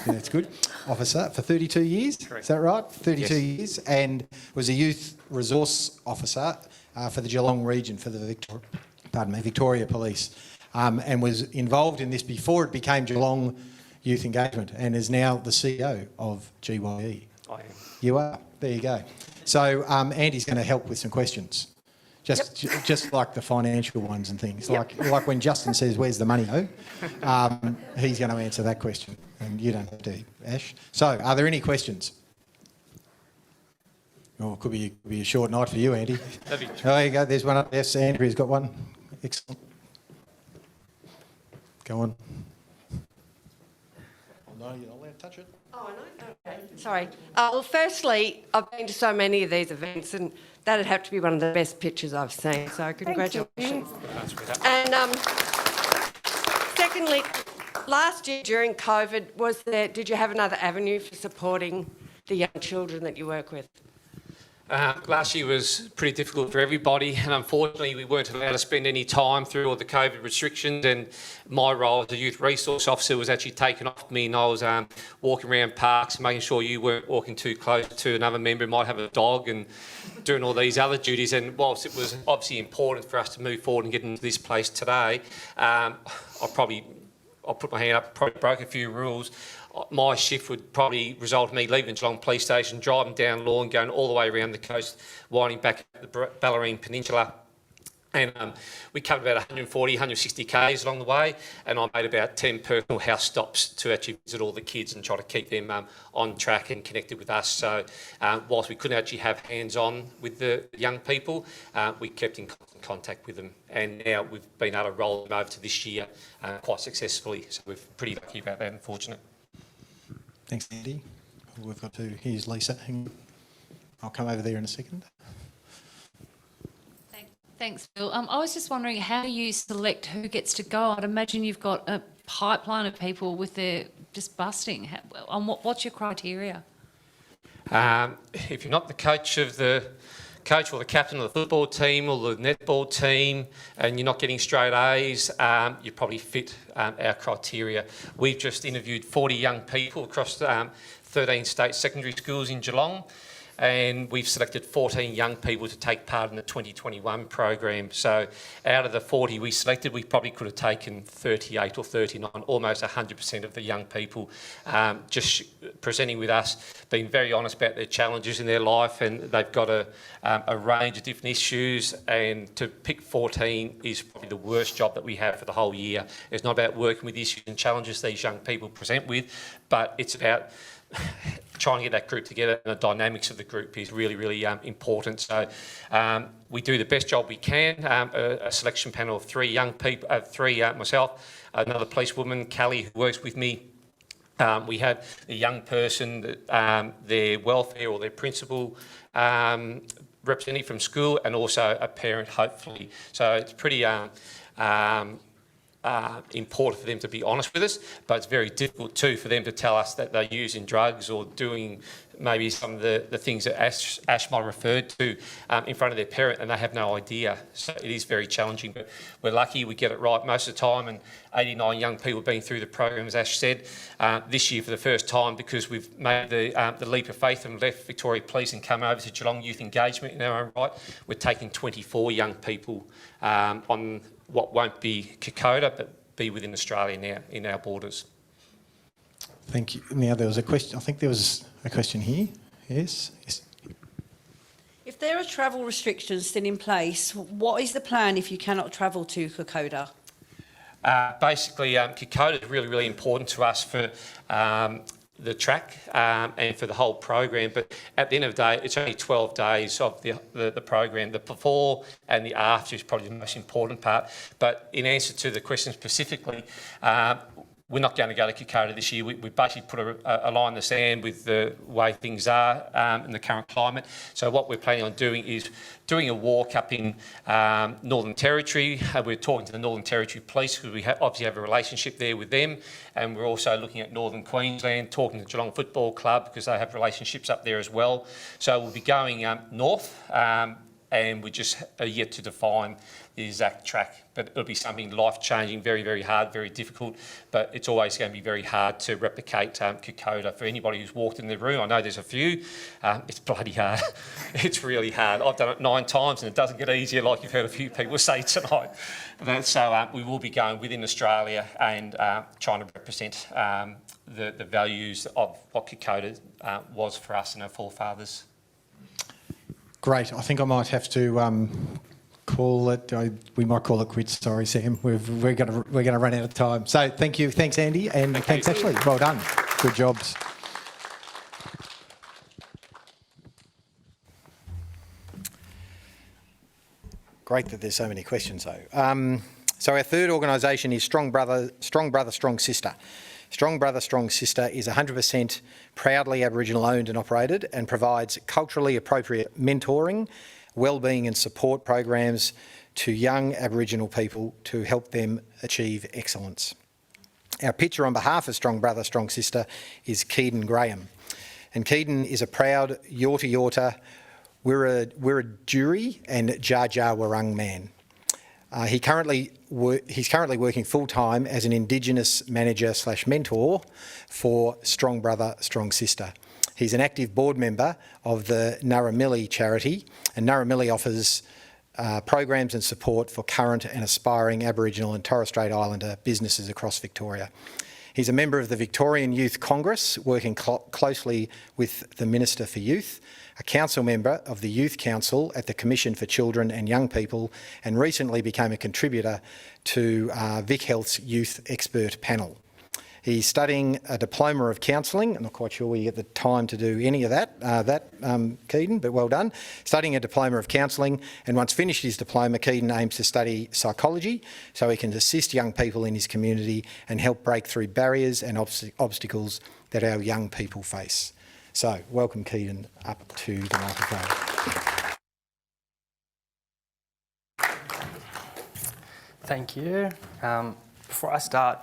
That's good. Officer for 32 years. Correct. Is that right? 32 years, and was a youth resource officer for the Geelong region for the Victoria Police. And was involved in this before it became Geelong Youth Engagement, and is now the CEO of GYE. I am. You are. There you go. So Andy's going to help with some questions, just like the financial ones and things. Yep. Like when Justin says, "Where's the money go?" He's going to answer that question, and you don't have to, Ash. So, are there any questions? Oh, it could be a short night for you, Andy. Oh, there you go. There's one up. Yes, Andrew's got one. Excellent. Go on. Oh, no, you're not allowed to touch it. Oh, no? Okay. Sorry. Well, firstly, I've been to so many of these events, and that'd have to be one of the best pictures I've seen, so congratulations. And secondly, last year during COVID, did you have another avenue for supporting the young children that you work with? Last year was pretty difficult for everybody, and unfortunately we weren't allowed to spend any time through all the COVID restrictions, and my role as a youth resource officer was actually taken off me, and I was walking around parks, making sure you weren't walking too close to another member who might have a dog, and doing all these other duties. And whilst it was obviously important for us to move forward and get into this place today, I'll put my hand up, probably broke a few rules. My shift would probably result in me leaving the Geelong Police Station, driving down Lawn, going all the way around the coast, winding back at the Bellarine Peninsula. And we covered about 140, 160 k's along the way, and I made about 10 personal house stops to actually visit all the kids and try to keep them on track and connected with us. So whilst we couldn't actually have hands-on with the young people, we kept in constant contact with them. And now we've been able to roll them over to this year quite successfully. So we're pretty lucky about that and fortunate. Thanks, Andy. We've got to, here's Lisa. Hang on. I'll come over there in a second. Thanks, Phil. I was just wondering how you select who gets to go. I'd imagine you've got a pipeline of people with their just busting. What's your criteria? If you're not the coach or the captain of the football team or the netball team, and you're not getting straight A's, you probably fit our criteria. We've just interviewed 40 young people across 13 state secondary schools in Geelong. and we've selected 14 young people to take part in the 2021 program. So out of the 40 we selected, we probably could have taken 38 or 39, almost 100% of the young people just presenting with us, being very honest about their challenges in their life, and they've got a range of different issues, and to pick 14 is probably the worst job that we have for the whole year. It's not about working with issues and challenges these young people present with, but it's about trying to get that group together, and the dynamics of the group is really, really important. So we do the best job we can. A selection panel of 3 young people, myself, another policewoman, Callie, who works with me. We have a young person, their welfare or their principal representative from school, and also a parent, hopefully. So it's pretty important for them to be honest with us, but it's very difficult too for them to tell us that they're using drugs or doing maybe some of the things that Ash might have referred to in front of their parent, and they have no idea. So it is very challenging, but we're lucky we get it right most of the time, and 89 young people have been through the program, as Ash said, this year for the first time, because we've made the leap of faith and left Victoria Police and come over to Geelong Youth Engagement in our own right. We're taking 24 young people on what won't be Kokoda, but be within Australia now, in our borders. Thank you. Now there was a question. I think there was a question here. Yes. If there are travel restrictions still in place, what is the plan if you cannot travel to Kokoda? Basically, Kokoda is really, really important to us for the track and for the whole program, but at the end of the day, it's only 12 days of the program. The before and the after is probably the most important part. But in answer to the question specifically, we're not going to go to Kokoda this year. We basically put a line in the sand with the way things are in the current climate. So what we're planning on doing is doing a walk up in Northern Territory. We're talking to the Northern Territory Police, because we obviously have a relationship there with them, and we're also looking at Northern Queensland, talking to Geelong Football Club, because they have relationships up there as well. So we'll be going north, and we just are yet to define the exact track, but it'll be something life-changing, very, very hard, very difficult, but it's always going to be very hard to replicate Kokoda. For anybody who's walked in the room, I know there's a few, it's bloody hard. It's really hard. I've done it 9 times and it doesn't get easier, like you've heard a few people say tonight. So we will be going within Australia and trying to represent the values of what Kokoda was for us and our forefathers. Great. I think I might have to call it. We might call it quits. Sorry, Sam. We're going to run out of time. So thank you. Thanks, Andy, and thanks, Ashley. Well done. Good jobs. Great that there's so many questions, though. So our third organisation is Strong Brother, Strong Sister. Strong Brother, Strong Sister is 100% proudly Aboriginal owned and operated, and provides culturally appropriate mentoring, wellbeing and support programs to young Aboriginal people to help them achieve excellence. Our pitcher on behalf of Strong Brother, Strong Sister is Keaton Graham. And Keaton is a proud Yorta Yorta, Wiradjuri and Jar Jar Warung man. He's currently working full-time as an Indigenous manager/mentor for Strong Brother, Strong Sister. He's an active board member of the Narramilli charity, and Narramilli offers programs and support for current and aspiring Aboriginal and Torres Strait Islander businesses across Victoria. He's a member of the Victorian Youth Congress, working closely with the Minister for Youth, a council member of the Youth Council at the Commission for Children and Young People, and recently became a contributor to Vic Health's Youth Expert Panel. He's studying a Diploma of Counselling. I'm not quite sure where you get the time to do any of that, Keaton, but well done. Studying a Diploma of Counselling, and once finished his diploma, Keaton aims to study psychology so he can assist young people in his community and help break through barriers and obstacles that our young people face. So, welcome Keaton up to the microphone. Thank you. Before I start,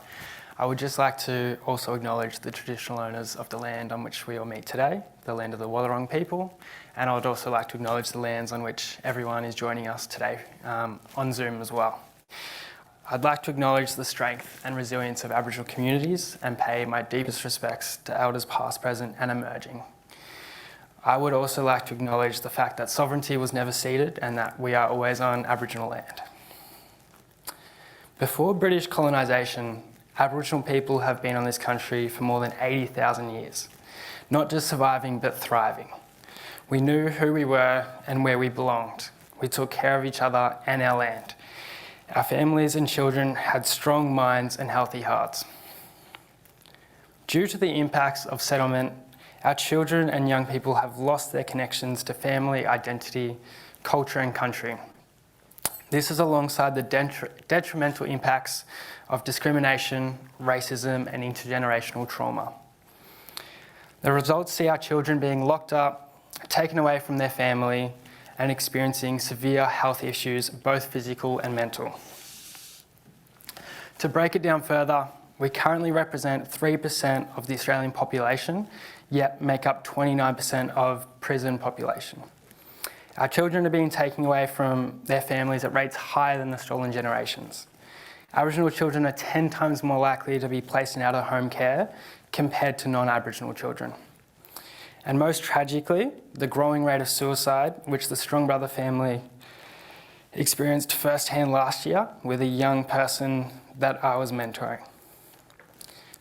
I would just like to also acknowledge the traditional owners of the land on which we all meet today, the land of the Wallarong people, and I would also like to acknowledge the lands on which everyone is joining us today on Zoom as well. I'd like to acknowledge the strength and resilience of Aboriginal communities and pay my deepest respects to elders past, present and emerging. I would also like to acknowledge the fact that sovereignty was never ceded and that we are always on Aboriginal land. Before British colonisation, Aboriginal people have been on this country for more than 80,000 years, not just surviving but thriving. We knew who we were and where we belonged. We took care of each other and our land. Our families and children had strong minds and healthy hearts. Due to the impacts of settlement, our children and young people have lost their connections to family, identity, culture and country. This is alongside the detrimental impacts of discrimination, racism and intergenerational trauma. The results see our children being locked up, taken away from their family and experiencing severe health issues, both physical and mental. To break it down further, we currently represent 3% of the Australian population, yet make up 29% of prison population. Our children are being taken away from their families at rates higher than the stolen generations. Aboriginal children are 10 times more likely to be placed in out-of-home care compared to non-Aboriginal children. And most tragically, the growing rate of suicide, which the Strong Brother family experienced firsthand last year with a young person that I was mentoring.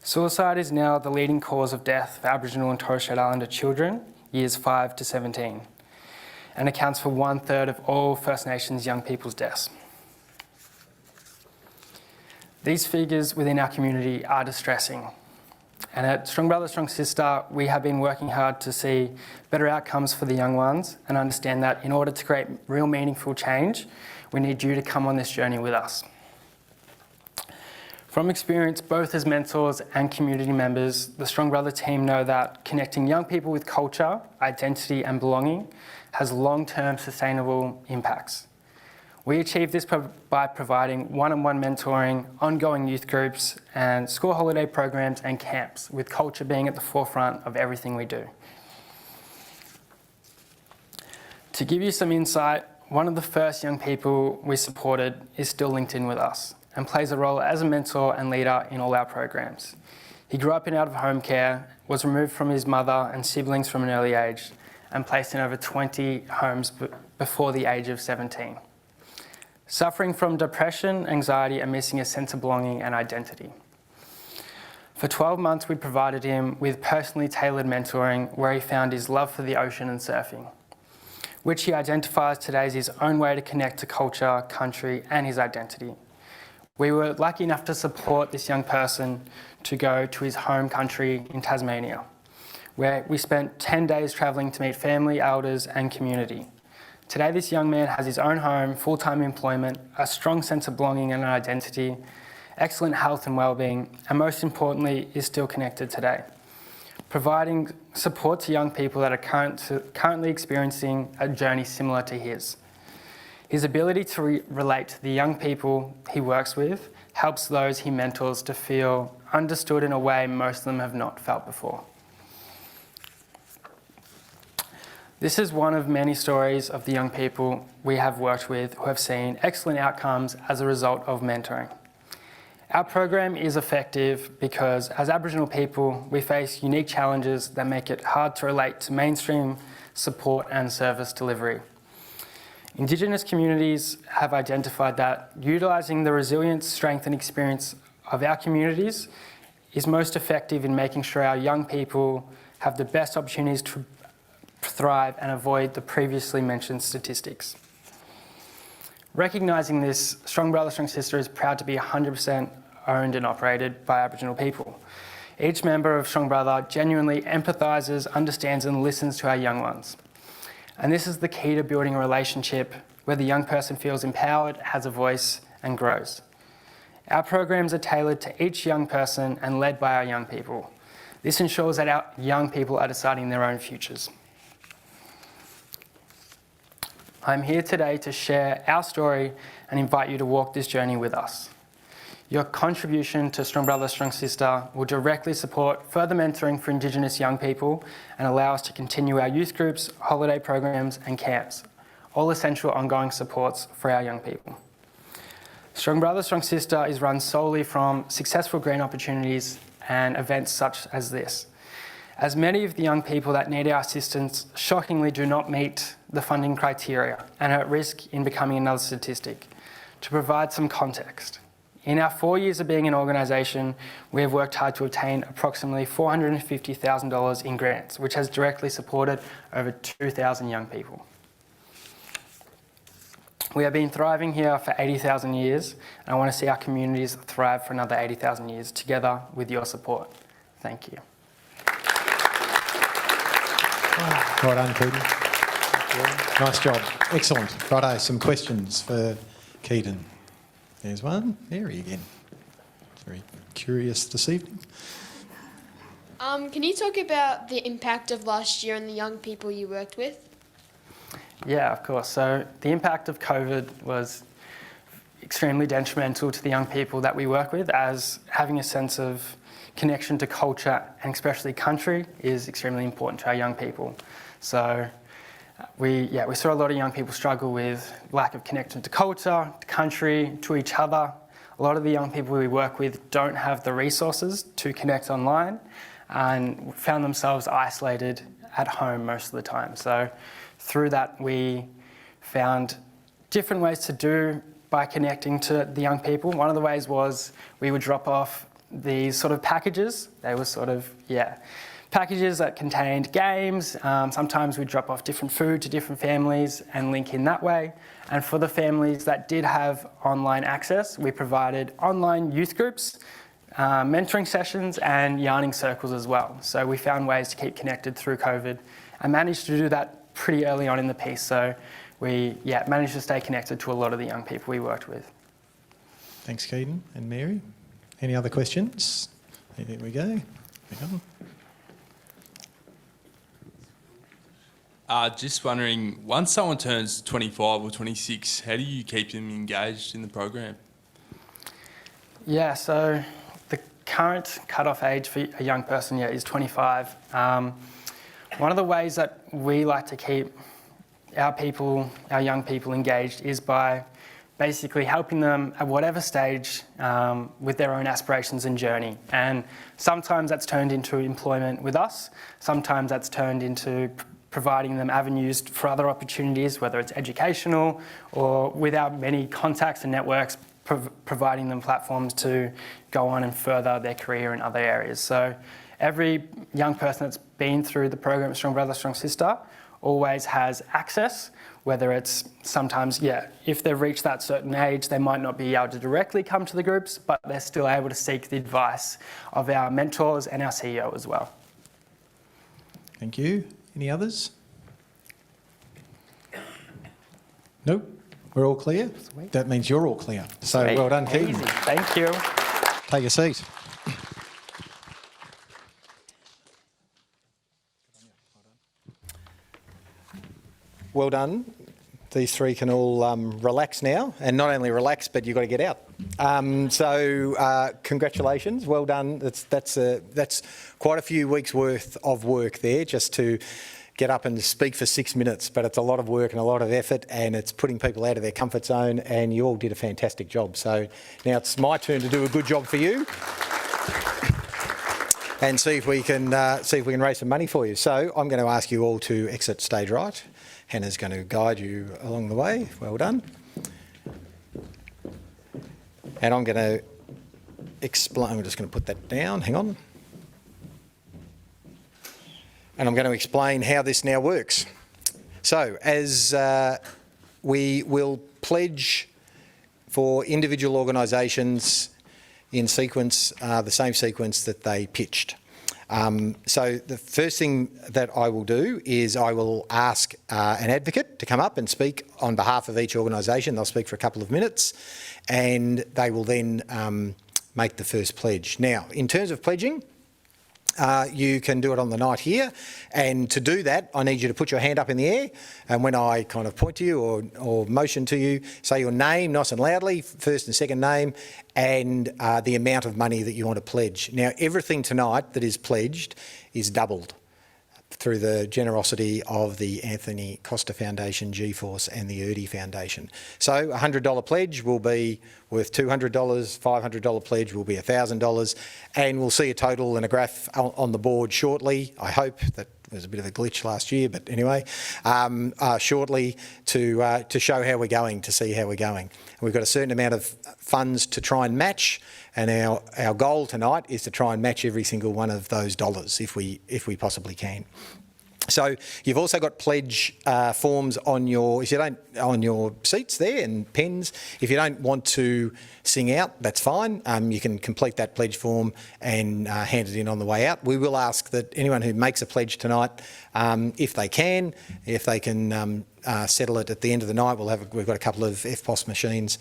Suicide is now the leading cause of death for Aboriginal and Torres Strait Islander children, years 5 to 17, and accounts for 1/3 of all First Nations young people's deaths. These figures within our community are distressing. And at Strong Brother, Strong Sister, we have been working hard to see better outcomes for the young ones and understand that in order to create real meaningful change, we need you to come on this journey with us. From experience, both as mentors and community members, the Strong Brother team know that connecting young people with culture, identity and belonging has long-term sustainable impacts. We achieve this by providing one-on-one mentoring, ongoing youth groups and school holiday programs and camps, with culture being at the forefront of everything we do. To give you some insight, one of the first young people we supported is still linked in with us and plays a role as a mentor and leader in all our programs. He grew up in out-of-home care, was removed from his mother and siblings from an early age and placed in over 20 homes before the age of 17. Suffering from depression, anxiety and missing a sense of belonging and identity. For 12 months, we provided him with personally tailored mentoring where he found his love for the ocean and surfing, which he identifies today as his own way to connect to culture, country and his identity. We were lucky enough to support this young person to go to his home country in Tasmania, where we spent 10 days travelling to meet family, elders and community. Today, this young man has his own home, full-time employment, a strong sense of belonging and identity, excellent health and well-being, and most importantly, is still connected today, providing support to young people that are currently experiencing a journey similar to his. His ability to relate to the young people he works with helps those he mentors to feel understood in a way most of them have not felt before. This is one of many stories of the young people we have worked with who have seen excellent outcomes as a result of mentoring. Our program is effective because as Aboriginal people, we face unique challenges that make it hard to relate to mainstream support and service delivery. Indigenous communities have identified that utilising the resilience, strength and experience of our communities is most effective in making sure our young people have the best opportunities to thrive and avoid the previously mentioned statistics. Recognising this, Strong Brother, Strong Sister is proud to be 100% owned and operated by Aboriginal people. Each member of Strong Brother genuinely empathises, understands and listens to our young ones. And this is the key to building a relationship where the young person feels empowered, has a voice and grows. Our programs are tailored to each young person and led by our young people. This ensures that our young people are deciding their own futures. I'm here today to share our story and invite you to walk this journey with us. Your contribution to Strong Brother, Strong Sister will directly support further mentoring for Indigenous young people and allow us to continue our youth groups, holiday programs and camps, all essential ongoing supports for our young people. Strong Brother, Strong Sister is run solely from successful grant opportunities and events such as this. as many of the young people that need our assistance shockingly do not meet the funding criteria and are at risk in becoming another statistic. To provide some context, in our 4 years of being an organisation, we have worked hard to obtain approximately $450,000 in grants, which has directly supported over 2,000 young people. We have been thriving here for 80,000 years, and I want to see our communities thrive for another 80,000 years together with your support. Thank you. Well done, Keaton. Nice job. Excellent. Righto, some questions for Keaton. There's one. Mary again. Very curious this evening. Can you talk about the impact of last year on the young people you worked with? Yeah, of course. So the impact of COVID was extremely detrimental to the young people that we work with, as having a sense of connection to culture and especially country is extremely important to our young people. So we saw a lot of young people struggle with lack of connection to culture, to country, to each other. A lot of the young people we work with don't have the resources to connect online and found themselves isolated at home most of the time. So through that, we found different ways to do by connecting to the young people. One of the ways was we would drop off these sort of packages. They were sort of, packages that contained games. Sometimes we'd drop off different food to different families and link in that way. And for the families that did have online access, we provided online youth groups, mentoring sessions and yarning circles as well. So we found ways to keep connected through COVID and managed to do that pretty early on in the piece. So we managed to stay connected to a lot of the young people we worked with. Thanks, Keaton and Mary. Any other questions? Here we go. Just wondering, once someone turns 25 or 26, how do you keep them engaged in the program? Yeah, so the current cut-off age for a young person is 25. One of the ways that we like to keep our young people engaged is by basically helping them at whatever stage with their own aspirations and journey. And sometimes that's turned into employment with us. Sometimes that's turned into providing them avenues for other opportunities, whether it's educational or without many contacts and networks, providing them platforms to go on and further their career in other areas. So every young person that's been through the program Strong Brother, Strong Sister always has access, whether it's sometimes, if they've reached that certain age, they might not be able to directly come to the groups, but they're still able to seek the advice of our mentors and our CEO as well. Thank you. Any others? Nope. We're all clear? Sweet. That means you're all clear. So Sweet. Well done, Keaton. Easy. Thank you. Take a seat. Well done. These three can all relax now, and not only relax, but you've got to get out. Congratulations, well done. That's quite a few weeks' worth of work there just to get up and speak for 6 minutes, but it's a lot of work and a lot of effort, and it's putting people out of their comfort zone, and you all did a fantastic job. So now it's my turn to do a good job for you and see if we can raise some money for you. So I'm going to ask you all to exit stage right. Hannah's going to guide you along the way. Well done. And I'm going to explain. I'm just going to put that down. Hang on. And I'm going to explain how this now works. So, as we will pledge for individual organisations in sequence, the same sequence that they pitched. So the first thing that I will do is I will ask an advocate to come up and speak on behalf of each organisation. They'll speak for a couple of minutes and they will then make the first pledge. Now, in terms of pledging, you can do it on the night here, and to do that I need you to put your hand up in the air, and when I kind of point to you or motion to you, say your name nice and loudly, first and second name, and the amount of money that you want to pledge. Now everything tonight that is pledged is doubled. through the generosity of the Anthony Costa Foundation, Gforce and the Erdi Foundation. So a $100 pledge will be worth $200, $500 pledge will be $1,000, and we'll see a total and a graph on the board shortly. I hope that was a bit of a glitch last year, but anyway, shortly to show how we're going, to see how we're going. And we've got a certain amount of funds to try and match, and our goal tonight is to try and match every single one of those dollars if we possibly can. So you've also got pledge forms on your seats there, and pens. If you don't want to sing out, that's fine. You can complete that pledge form and hand it in on the way out. We will ask that anyone who makes a pledge tonight, if they can settle it at the end of the night. We've got a couple of FPOS machines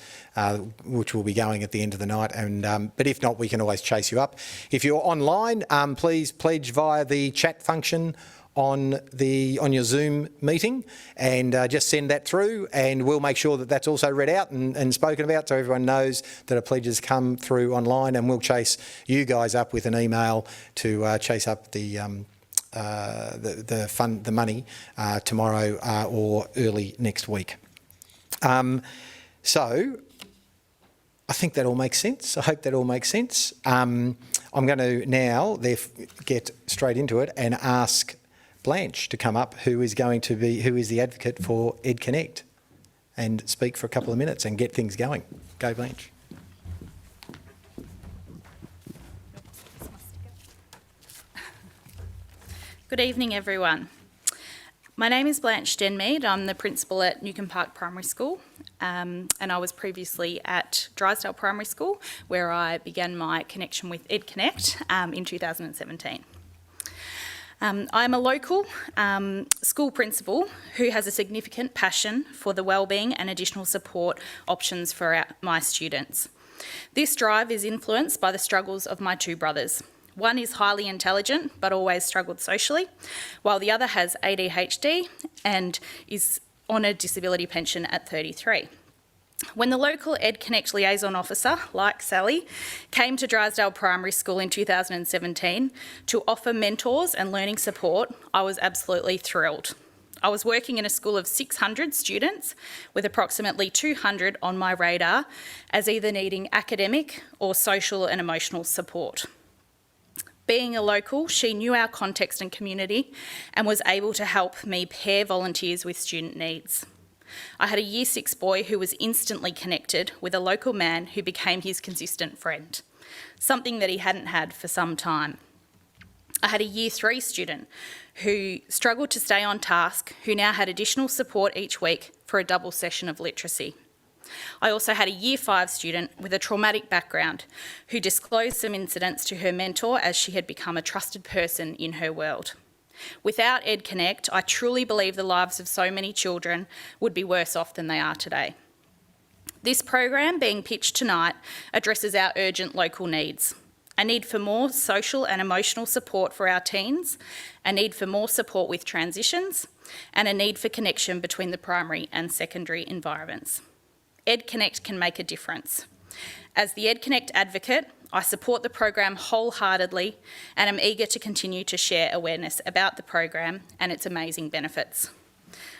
which will be going at the end of the night, and but if not, we can always chase you up. If you're online, please pledge via the chat function on your Zoom meeting, and just send that through, and we'll make sure that that's also read out and spoken about, so everyone knows that a pledge has come through online, and we'll chase you guys up with an email to chase up the money tomorrow or early next week. So I think that all makes sense. I hope that all makes sense. I'm going to now get straight into it and ask Blanche to come up, who is the advocate for EdConnect, and speak for a couple of minutes and get things going. Go, Blanche. Good evening, everyone. My name is Blanche Denmead. I'm the principal at Newcomb Park Primary School, and I was previously at Drysdale Primary School, where I began my connection with EdConnect in 2017. I'm a local school principal who has a significant passion for the wellbeing and additional support options for my students. This drive is influenced by the struggles of my two brothers. One is highly intelligent but always struggled socially, while the other has ADHD and is on a disability pension at 33. When the local EdConnect liaison officer, like Sally, came to Drysdale Primary School in 2017 to offer mentors and learning support, I was absolutely thrilled. I was working in a school of 600 students with approximately 200 on my radar as either needing academic or social and emotional support. Being a local, she knew our context and community and was able to help me pair volunteers with student needs. I had a Year 6 boy who was instantly connected with a local man who became his consistent friend, something that he hadn't had for some time. I had a Year 3 student who struggled to stay on task, who now had additional support each week for a double session of literacy. I also had a Year 5 student with a traumatic background who disclosed some incidents to her mentor as she had become a trusted person in her world. Without EdConnect, I truly believe the lives of so many children would be worse off than they are today. This program being pitched tonight addresses our urgent local needs. A need for more social and emotional support for our teens, a need for more support with transitions, and a need for connection between the primary and secondary environments. EdConnect can make a difference. As the EdConnect advocate, I support the program wholeheartedly and am eager to continue to share awareness about the program and its amazing benefits.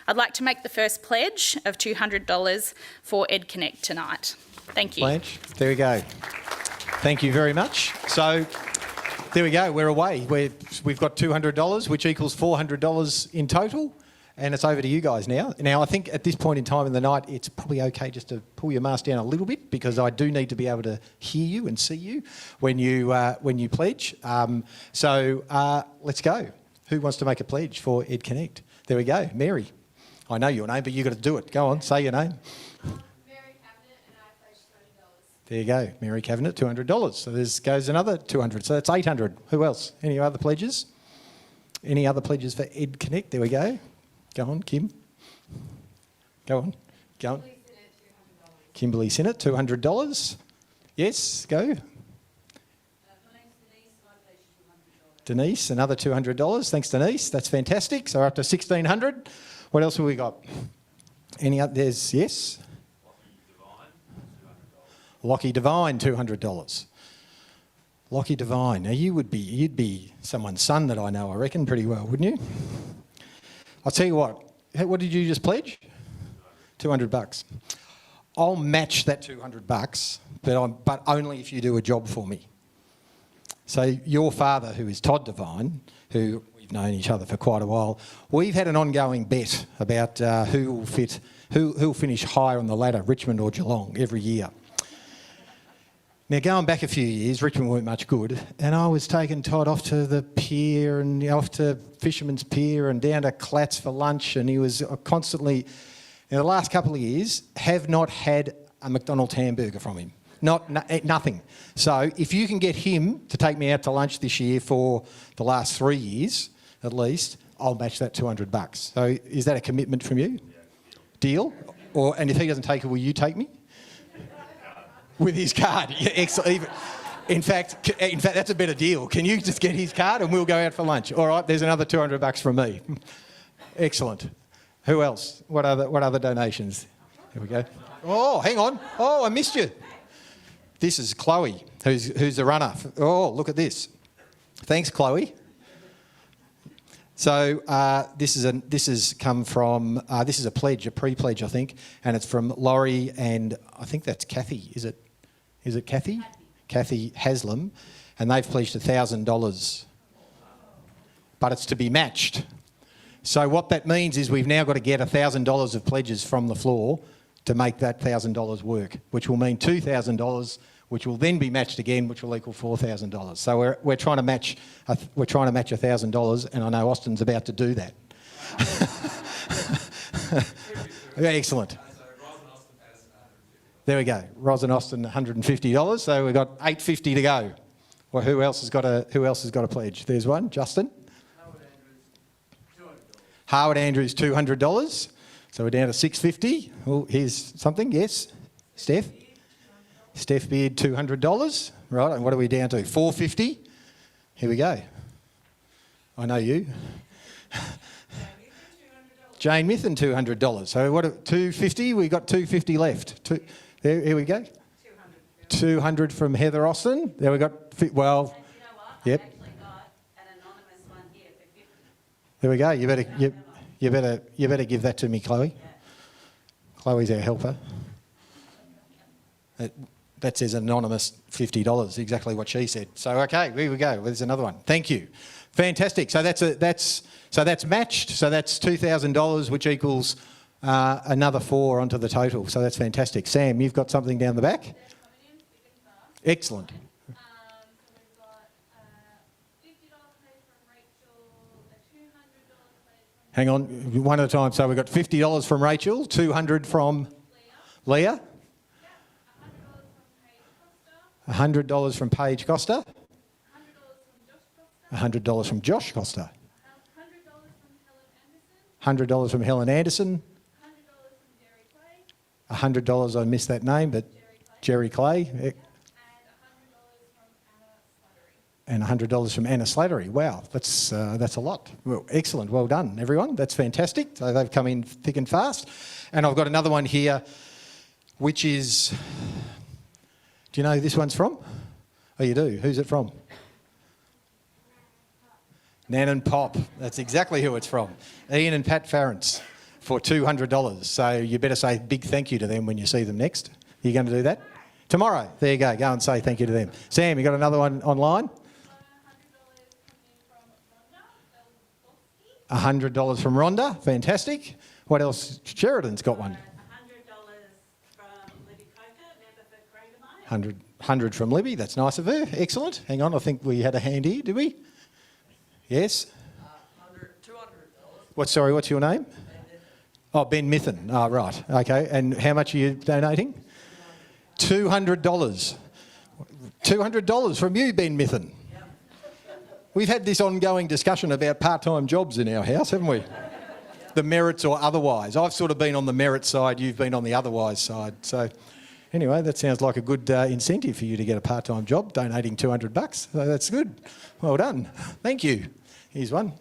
I'd like to make the first pledge of $200 for EdConnect tonight. Thank you. Blanche, there we go. Thank you very much. So there we go, we're away. We've got $200, which equals $400 in total. And it's over to you guys now. Now, I think at this point in time in the night, it's probably okay just to pull your mask down a little bit, because I do need to be able to hear you and see you when you pledge. So let's go. Who wants to make a pledge for EdConnect? There we go. Mary. I know your name, but you've got to do it. Go on, say your name. Mary Cabinet, and I pledged $200. There you go. Mary Cabinet, $200. So there goes another $200. So that's $800. Who else? Any other pledges? Any other pledges for EdConnect? There we go. Go on, Kim. Go on. Go on. Kimberly Sinnott, $200. Yes, go. Denise, another $200. Thanks, Denise. That's fantastic. So we're up to $1,600. What else have we got? Any other? There's, yes? Lockie Devine, $200. Lockie Devine. Now you'd be someone's son that I know, I reckon, pretty well, wouldn't you? I'll tell you what. What did you just pledge? $200. I'll match that $200, but only if you do a job for me. So your father, who is Todd Devine, who we've known each other for quite a while, we've had an ongoing bet about who'll finish higher on the ladder, Richmond or Geelong, every year. Now, going back a few years, Richmond weren't much good, and I was taking Todd off to the pier and off to Fisherman's Pier and down to Clatts for lunch, and he was constantly, in the last couple of years, have not had a Mcdonald's hamburger from him. Nothing. So if you can get him to take me out to lunch this year for the last 3 years, at least, I'll match that $200. So is that a commitment from you? Deal? And if he doesn't take it, will you take me? With his card. Yeah, excellent. In fact, that's a better deal. Can you just get his card and we'll go out for lunch? All right, there's another $200 from me. Excellent. Who else? What other donations? Here we go. Oh, hang on. Oh, I missed you. This is Chloe, who's the runner. Oh, look at this. Thanks, Chloe. So this is a pledge, a pre-pledge, I think, and it's from Laurie and I think that's Kathy. Is it Kathy? Kathy Haslam, and they've pledged $1,000, but it's to be matched. So what that means is we've now got to get $1,000 of pledges from the floor to make that $1,000 work, which will mean $2,000, which will then be matched again, which will equal $4,000. So we're trying to match $1,000, and I know Austin's about to do that. Excellent. There we go. Ros and Austin, $150. So we've got $850 to go. Well, who else has got a pledge? There's one. Justin. Howard Andrews, $200. So we're down to $650. Oh, here's something. Yes, Steph. Steph Beard, $200. Right, and what are we down to? $450. Here we go. I know you. Jane Mithen, $200. So what? $250. We got $250 left. Here we go. $200 from Heather Austin. There we got. Well. And you know what? Yep. I actually got an anonymous one here for $50. There we go. You better give that to me, Chloe. Yeah. Chloe's our helper. That says anonymous $50, exactly what she said. So okay, here we go. There's another one. Thank you. Fantastic. So that's matched. So that's $2,000, which equals another $4 onto the total. So that's fantastic. Sam, you've got something down the back. Excellent. Hang on, one at a time. So we've got $50 from Rachel, $200 from Leah. $100 from Paige Costa. $100 from Josh Costa. $100 from Helen Anderson. $100, I missed that name, but Jerry Clay. And $100 from Anna Slattery. Wow, that's a lot. Well, excellent, well done, everyone. That's fantastic. So they've come in thick and fast. And I've got another one here, which is, do you know who this one's from? Oh, you do? Who's it from? Nan and Pop. That's exactly who it's from. Ian and Pat Farrance for $200. So you better say a big thank you to them when you see them next. Are you going to do that? Tomorrow. There you go. Go and say thank you to them. Sam, you got another one online? $100 from Rhonda. Fantastic. What else? Sheridan's got one. $100 from Libby Coker, member for 100 from Libby. That's nice of her. Excellent. Hang on. I think we had a hand here, did we? Yes? $200. What's your name? Oh, Ben Mithen. Oh, right. Okay. And how much are you donating? $200. $200 from you, Ben Mithen. Yep. We've had this ongoing discussion about part-time jobs in our house, haven't we? Yep. The merits or otherwise. I've sort of been on the merit side, you've been on the otherwise side. So anyway, that sounds like a good incentive for you to get a part-time job, donating $200. So that's good. Well done. Thank you. Here's one.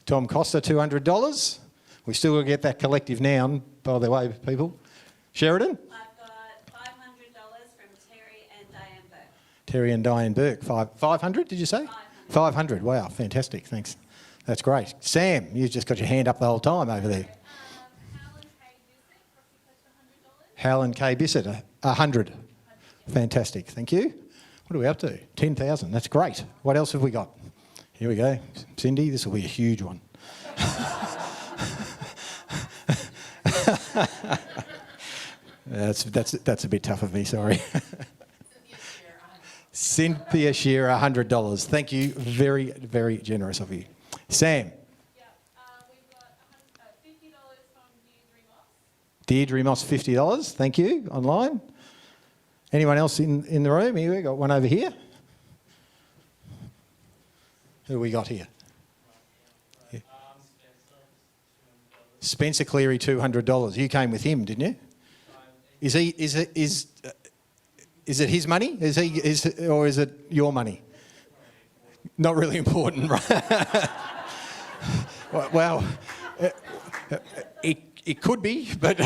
Tom Costa, $200. We still got to get that collective noun, by the way, people. Sheridan? I've got $500 from Terry and Diane Burke. Terry and Diane Burke. 500, did you say? 500. Wow, fantastic. Thanks. That's great. Sam, you've just got your hand up the whole time over there. Helen K. Bissett, 100. Fantastic. Thank you. What are we up to? 10,000. That's great. What else have we got? Here we go. Cindy, this will be a huge one. That's a bit tough of me, sorry. Cynthia Shearer, $100. Thank you. Very, very generous of you. Sam. We've got $50 from Deirdre Moss, $50. Thank you. Online. Anyone else in the room? Here we got one over here. Who we got here? Yeah. Spencer Cleary, $200. You came with him, didn't you? Is it his money? Or is it your money? Not really important, right? Well, it could be, but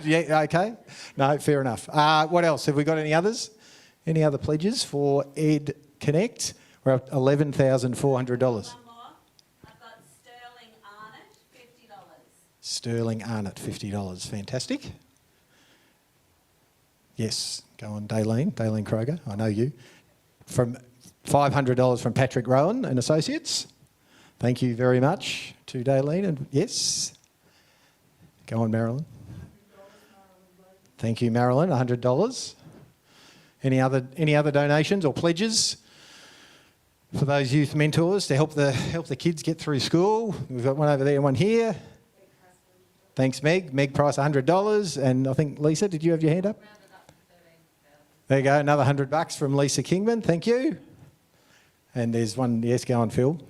yeah, okay. No, fair enough. What else? Have we got any others? Any other pledges for EdConnect? We're up $11,400. I've got Sterling Arnott, $50. Sterling Arnott, $50. Fantastic. Yes, go on, Daleen Kroger, I know you. From $500 from Patrick Rowan and Associates. Thank you very much to Daleen. And yes, go on, Marilyn. Thank you, Marilyn, $100. Any other donations or pledges for those youth mentors to help the kids get through school? We've got one over there and one here. Thanks, Meg. Meg Price, $100. And I think, Lisa, did you have your hand up? There you go, another $100 from Lisa Kingman. Thank you. And there's one, yes, go on, Phil. $200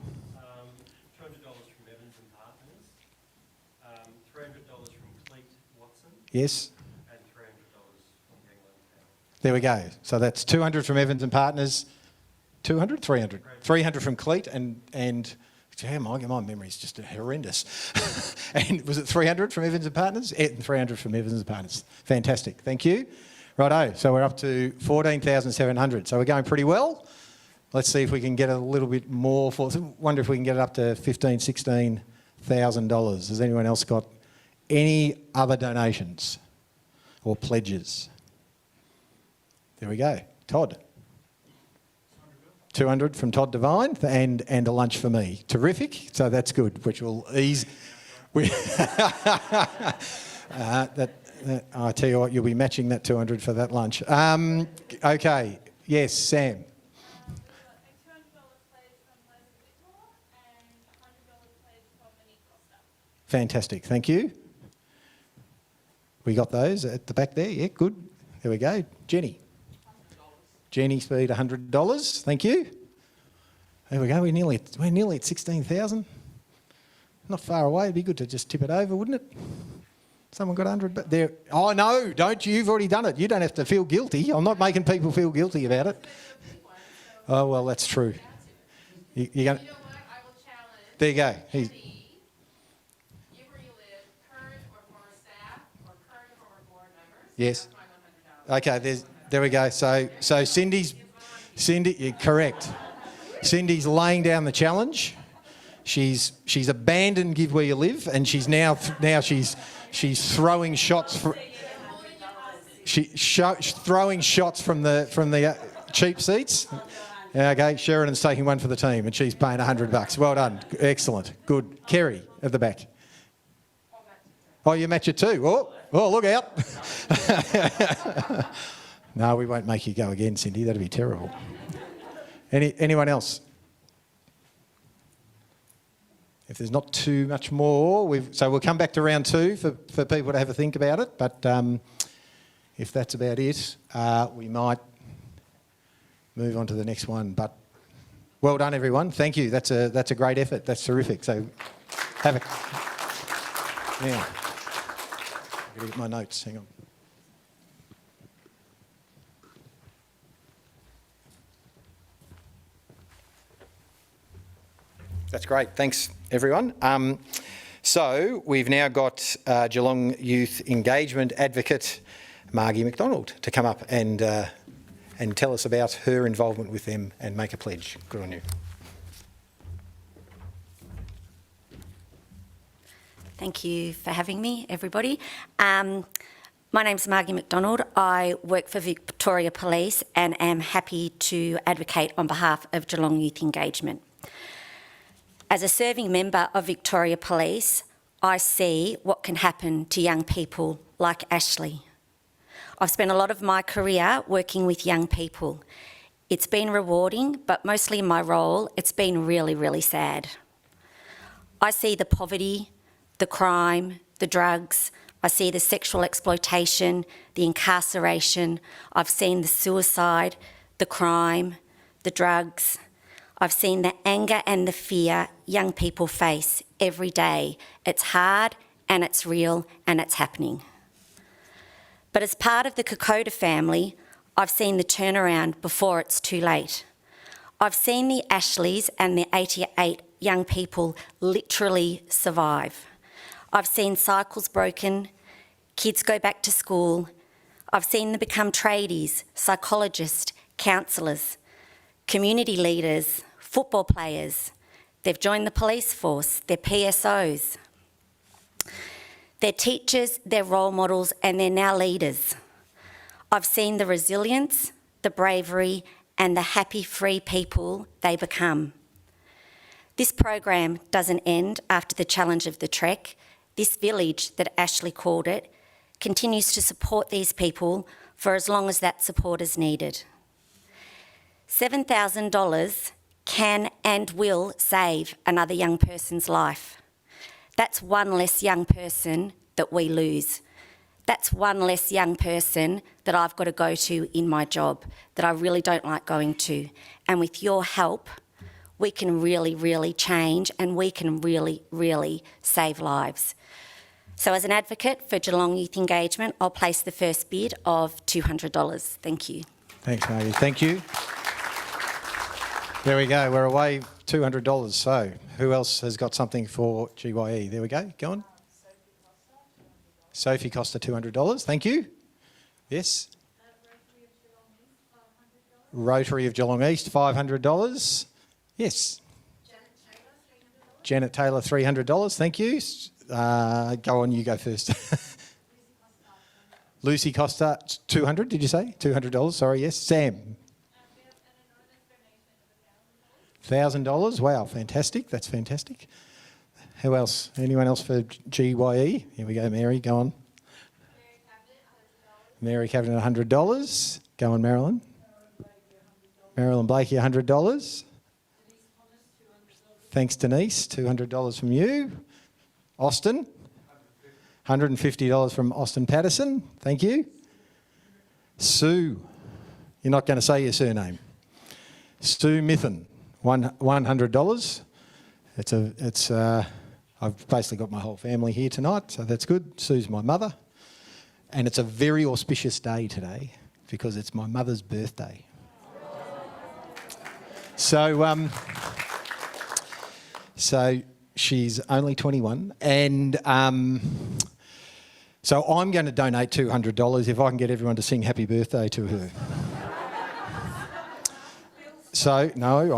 from Evans and Partners, $300 from Cleet Watson. Yes. And $300 from England Town. There we go. So that's 200 from Evans and Partners. 200? 300. 300 from Cleet and gee, my memory's just horrendous. And was it 300 from Evans and Partners? And 300 from Evans and Partners. Fantastic. Thank you. Righto, so we're up to 14,700. So we're going pretty well. Let's see if we can get a little bit more. Wonder if we can get it up to $15,000, $16,000. Has anyone else got any other donations or pledges? There we go. Todd. 200 from Todd Devine and a lunch for me. Terrific. So that's good, which will ease. I tell you what, you'll be matching that 200 for that lunch. Okay. Yes, Sam. Fantastic. Thank you. We got those at the back there. Yeah, good. There we go. Jenny. Jenny Speed, $100. Thank you. There we go. We're nearly at 16,000. Not far away. It'd be good to just tip it over, wouldn't it? Someone got 100, but there. Oh no! Don't you? You've already done it. You don't have to feel guilty. I'm not making people feel guilty about it. Oh well, that's true. You're going. There you go. Yes. Okay. There we go. So Cindy, you're correct. Cindy's laying down the challenge. She's abandoned Give Where You Live, and she's now she's throwing shots from throwing shots from the cheap seats. Okay, Sheridan's taking one for the team, and she's paying $100. Well done, excellent, good. Kerry at the back. Oh, you match it too. Oh, look out! No, we won't make you go again, Cindy. That'd be terrible. Anyone else? If there's not too much more, so we'll come back to round two for people to have a think about it. But if that's about it, we might move on to the next one. But well done, everyone. Thank you. That's a great effort. That's terrific. So have a now. I've got to get my notes. Hang on. That's great. Thanks, everyone. So we've now got Geelong Youth Engagement Advocate Margie Mcdonald to come up and and tell us about her involvement with them and make a pledge. Good on you. Thank you for having me, everybody. My name's Margie Mcdonald. I work for Victoria Police and am happy to advocate on behalf of Geelong Youth Engagement. As a serving member of Victoria Police, I see what can happen to young people like Ashley. I've spent a lot of my career working with young people. It's been rewarding, but mostly in my role, it's been really, really sad. I see the poverty, the crime, the drugs. I see the sexual exploitation, the incarceration. I've seen the suicide, the crime, the drugs. I've seen the anger and the fear young people face every day. It's hard and it's real and it's happening. But as part of the Kokoda family, I've seen the turnaround before it's too late. I've seen the Ashleys and the 88 young people literally survive. I've seen cycles broken, kids go back to school. I've seen them become tradies, psychologists, counsellors, community leaders, football players. They've joined the police force, they're PSOs. They're teachers, they're role models, and they're now leaders. I've seen the resilience, the bravery, and the happy, free people they become. This program doesn't end after the challenge of the trek. This village, that Ashley called it, continues to support these people for as long as that support is needed. $7,000 can and will save another young person's life. That's one less young person that we lose. That's one less young person that I've got to go to in my job that I really don't like going to. And with your help, we can really, really change and we can really, really save lives. So as an advocate for Geelong Youth Engagement, I'll place the first bid of $200. Thank you. Thanks, Margie. Thank you. There we go. We're away $200. So who else has got something for GYE? There we go. Go on. Sophie Costa, $200. Thank you. Yes. Rotary of Geelong East, $500. Yes. Janet Taylor, $300. Thank you. Go on, you go first. Lucy Costa, $200, did you say? $200, sorry, yes. Sam. $1,000, wow, fantastic, that's fantastic. Who else? Anyone else for GYE? Here we go, Mary, go on. Mary Cabinet, $100. Go on, Marilyn. Marilyn Blakey, $100. Thanks, Denise, $200 from you. Austin, $150 from Austin Patterson. Thank you. Sue, you're not going to say your surname. Sue Mithen, $100. I've basically got my whole family here tonight, so that's good. Sue's my mother, and it's a very auspicious day today because it's my mother's birthday. So she's only 21, and so I'm going to donate $200 if I can get everyone to sing happy birthday to her. So, no,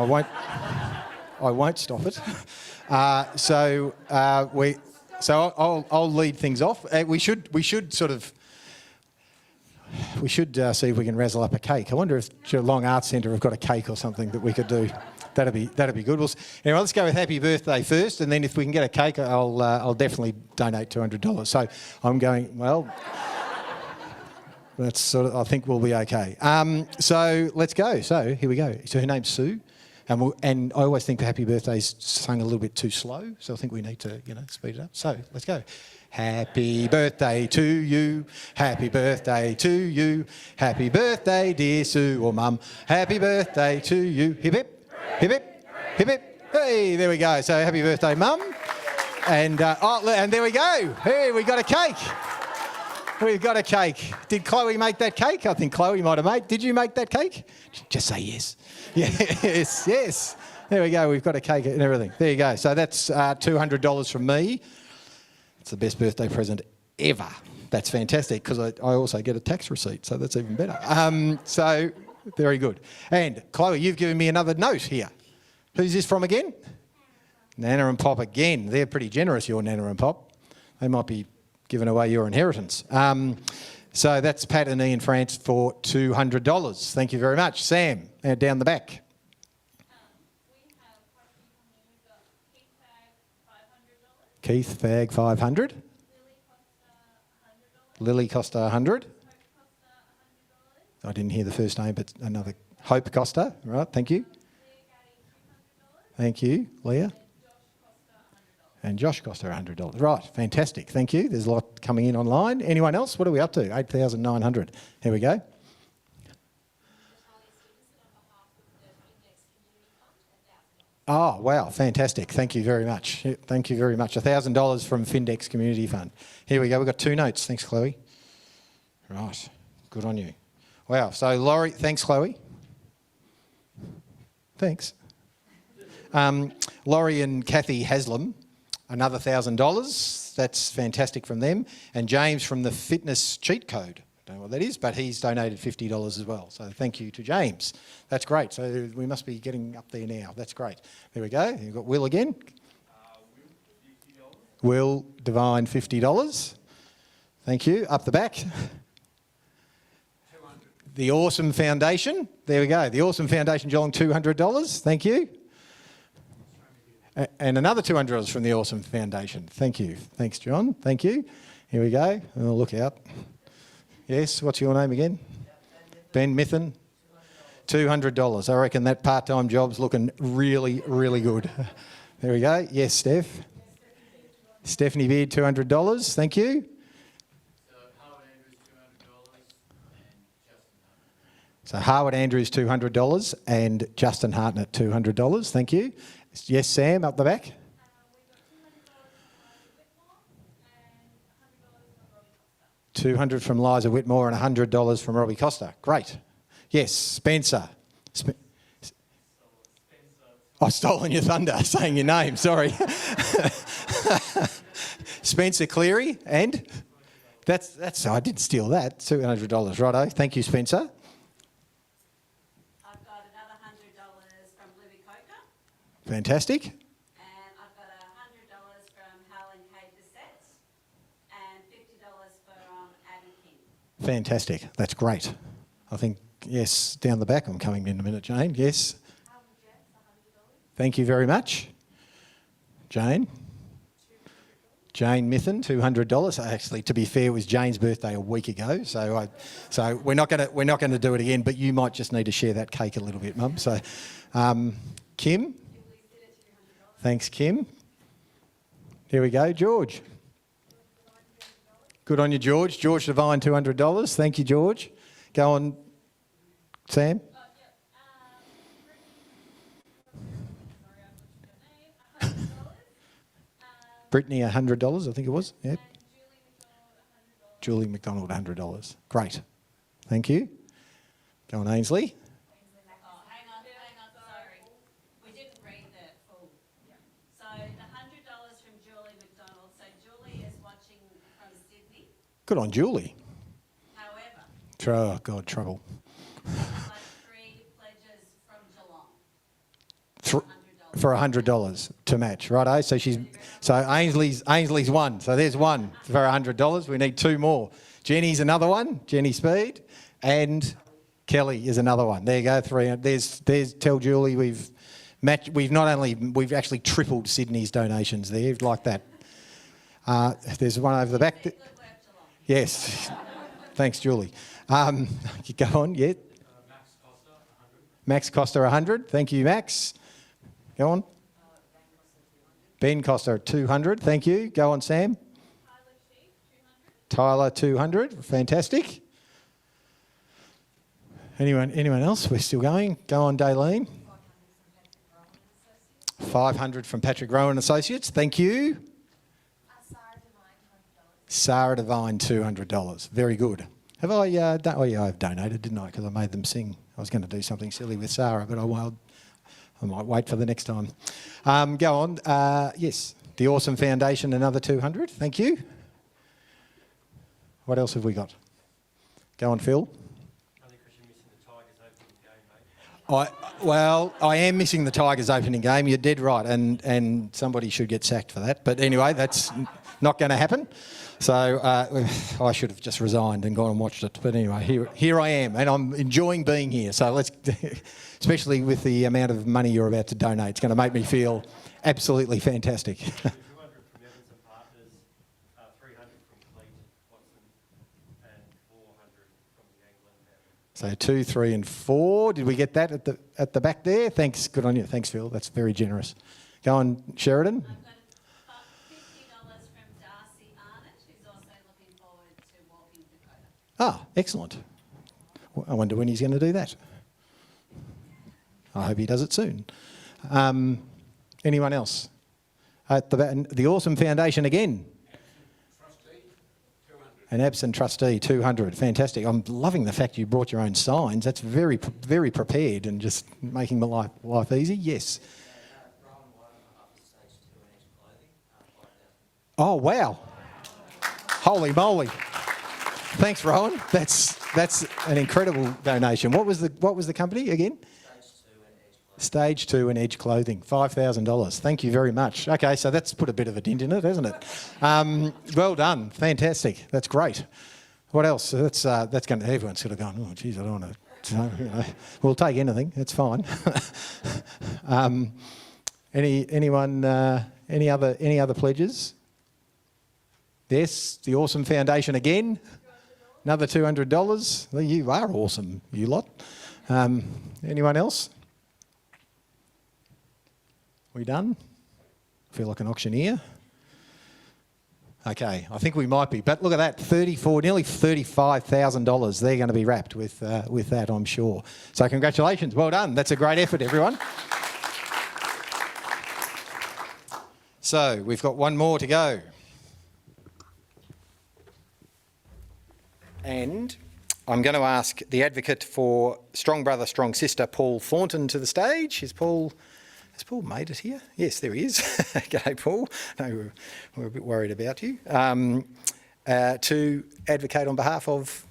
I won't stop it. So I'll lead things off. We should see if we can razzle up a cake. I wonder if Geelong Arts Centre have got a cake or something that we could do. That'd be good. Anyway, let's go with happy birthday first, and then if we can get a cake, I'll definitely donate $200. So I'm going, well, that's sort of, I think we'll be okay. So let's go. So here we go. So her name's Sue, and I always think happy birthday's sung a little bit too slow, so I think we need to, speed it up. So let's go. Happy birthday to you, happy birthday to you, happy birthday dear Sue or Mum, happy birthday to you, hip hip. Hip hip, hip hip. Hey, there we go. So happy birthday, Mum. And and there we go. Hey, we got a cake. We've got a cake. Did Chloe make that cake? I think Chloe might have made. Did you make that cake? Just say yes. Yes, yes. There we go. We've got a cake and everything. There you go. So that's $200 from me. It's the best birthday present ever. That's fantastic because I also get a tax receipt, so that's even better. So Very good. And Chloe, you've given me another note here. Who's this from again? Nana and Pop again. They're pretty generous, your Nana and Pop. They might be giving away your inheritance. So that's Pat and Ian France for $200. Thank you very much. Sam, down the back. Keith Fag, 500. Lily Costa, 100. I didn't hear the first name, but another Hope Costa. Right, thank you. Thank you, Leah. And Josh Costa, $100. Right, fantastic. Thank you. There's a lot coming in online. Anyone else? What are we up to? 8,900. Here we go. Oh, wow, fantastic. Thank you very much. Thank you very much. $1,000 from Findex Community Fund. Here we go. We've got 2 notes. Thanks, Chloe. Right, good on you. Wow, so Laurie, thanks, Chloe. Thanks. Laurie and Kathy Haslam, another $1,000. That's fantastic from them. And James from the Fitness Cheat Code. Don't know what that is, but he's donated $50 as well. So thank you to James. That's great. So we must be getting up there now. That's great. There we go. You've got Will again. Will Divine, $50. Thank you. Up the back. The Awesome Foundation. There we go. The Awesome Foundation Geelong, $200. Thank you. And another $200 from the Awesome Foundation. Thank you. Thanks, John. Thank you. Here we go. Oh, look out. Yes, what's your name again? Ben Mithen. $200. I reckon that part-time job's looking really, really good. There we go. Yes, Steph. Stephanie Beard, $200. Thank you. So Harwood Andrews, $200 and Justin Hartnett, $200. Thank you. Yes, Sam, up the back. $200 from Liza Whitmore and $100 from Robbie Costa. Great. Yes, Spencer. I've stolen your thunder, saying your name, sorry. Spencer Cleary, and that's I did steal that, $200. Righto, thank you, Spencer. I've got another $100 from Libby Coker. Fantastic. And I've got $100 from Helen Kay Bissett and $50 for Abby King. Fantastic. That's great. I think, yes, down the back. I'm coming in a minute, Jane. Yes. Thank you very much. Jane. Jane Mithen, $200. Actually, to be fair, it was Jane's birthday a week ago, so we're not going to do it again. But you might just need to share that cake a little bit, Mum. So, Kim. Thanks, Kim. Here we go, George. Good on you, George. George Devine, $200. Thank you, George. Go on, Sam. Brittany, $100, I think it was. Yep. Julie McDonald, $100. Great. Thank you. Go on, Ainsley. Oh, hang on, sorry. We didn't read the full. So the $100 from Julie McDonald. So Julie is watching from Sydney. Good on Julie. However. Oh, God, trouble. Like 3 pledges from Geelong. For $100 to match, righto. So Ainsley's one. So there's one for $100. We need 2 more. Jenny's another one. Jenny Speed, and Kelly is another one. There you go. 3. There's tell Julie we've actually tripled Sydney's donations there like that. There's one over the back. Yes. Thanks, Julie. You go on. Yeah. Max Costa, 100. Thank you, Max. Go on. Ben Costa, 200. Thank you. Go on, Sam. Tyler, 200. Fantastic. Anyone else? We're still going. Go on, Daleen. 500 from Patrick Rowan Associates. Thank you. Sarah Devine, $200. Very good. Have I done? Oh, yeah, I've donated, didn't I? Because I made them sing. I was going to do something silly with Sarah, but I might wait for the next time. Go on. Yes, the Awesome Foundation, another 200. Thank you. What else have we got? Go on, Phil. I am missing the Tigers opening game. You're dead right, and somebody should get sacked for that. But anyway, that's not going to happen. So I should have just resigned and gone and watched it. But anyway, here I am, and I'm enjoying being here. So let's, especially with the amount of money you're about to donate, it's going to make me feel absolutely fantastic. 200 from Evans and Partners, 300 from Cleet, Watson, and 400 from the England family. So 2, 3 and 4. Did we get that at the back there? Thanks. Good on you. Thanks, Phil. That's very generous. Go on, Sheridan. Ah, excellent. I wonder when he's going to do that. I hope he does it soon. Anyone else? At the Awesome Foundation again. An absent trustee, 200. Fantastic. I'm loving the fact you brought your own signs. That's very, very prepared and just making my life easy. Yes. Oh, wow. Holy moly. Thanks, Rowan. That's an incredible donation. What was the company again? Stage 2 and Edge Clothing, $5,000. Thank you very much. Okay, so that's put a bit of a dent in it, hasn't it? Well done. Fantastic. That's great. What else? That's going to, everyone's sort of going, oh, geez, I don't want to. We'll take anything. It's fine. Anyone? Any other pledges? Yes, the Awesome Foundation again. Another $200. Well, you are awesome, you lot. Anyone else? We done? Feel like an auctioneer. Okay, I think we might be. But look at that, nearly $35,000. They're going to be wrapped with that, I'm sure. So congratulations, well done. That's a great effort, everyone. So we've got one more to go. And I'm going to ask the advocate for Strong Brother, Strong Sister, Paul Thornton, to the stage. Has Paul made it here? Yes, there he is. G'day, Paul. No, we're a bit worried about you. To advocate on behalf of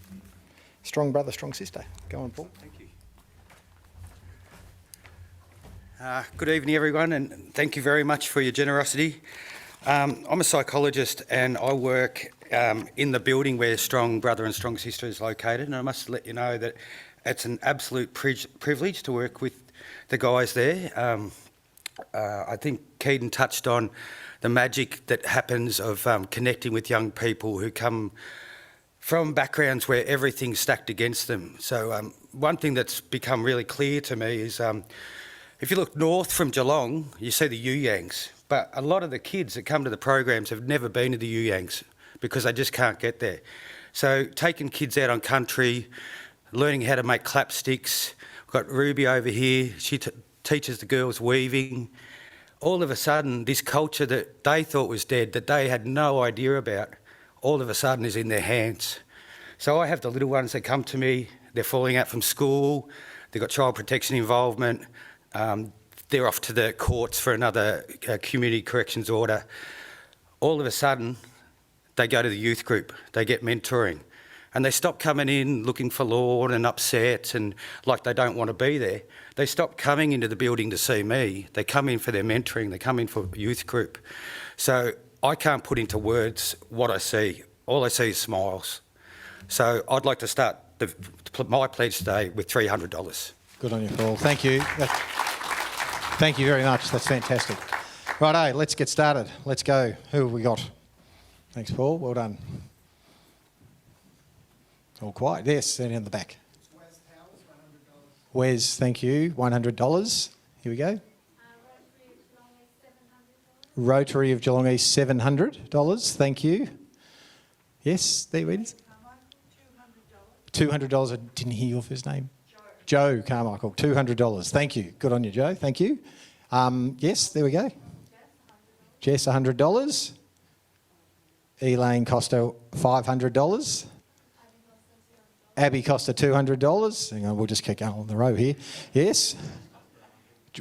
Strong Brother, Strong Sister. Go on, Paul. Thank you. Good evening, everyone, and thank you very much for your generosity. I'm a psychologist and I work in the building where Strong Brother and Strong Sister is located, and I must let you know that it's an absolute privilege to work with the guys there. I think Keaton touched on the magic that happens of connecting with young people who come from backgrounds where everything's stacked against them. So one thing that's become really clear to me is if you look north from Geelong, you see the Yuyangs, but a lot of the kids that come to the programs have never been to the Yuyangs because they just can't get there. So taking kids out on country, learning how to make clapsticks. We've got Ruby over here, she teaches the girls weaving. All of a sudden, this culture that they thought was dead, that they had no idea about, all of a sudden is in their hands. So I have the little ones that come to me, they're falling out from school, they've got child protection involvement, they're off to the courts for another community corrections order. All of a sudden, they go to the youth group, they get mentoring, and they stop coming in looking forlorn and upset and like they don't want to be there. They stop coming into the building to see me. They come in for their mentoring, they come in for youth group. So I can't put into words what I see. All I see is smiles. So I'd like to start my pledge today with $300. Good on you, Paul. Thank you. Thank you very much. That's fantastic. Righto, let's get started. Let's go. Who have we got? Thanks, Paul. Well done. All quiet. Yes, and in the back. Wes, thank you. $100. Here we go. Rotary of Geelong East, $700. Thank you. Yes, there it is. $200. I didn't hear your first name. Joe Carmichael, $200. Thank you. Good on you, Joe. Thank you. Yes, there we go. Jess, $100. Elaine Costa, $500. Abby Costa, $200. Hang on, we'll just keep going on the row here. Yes.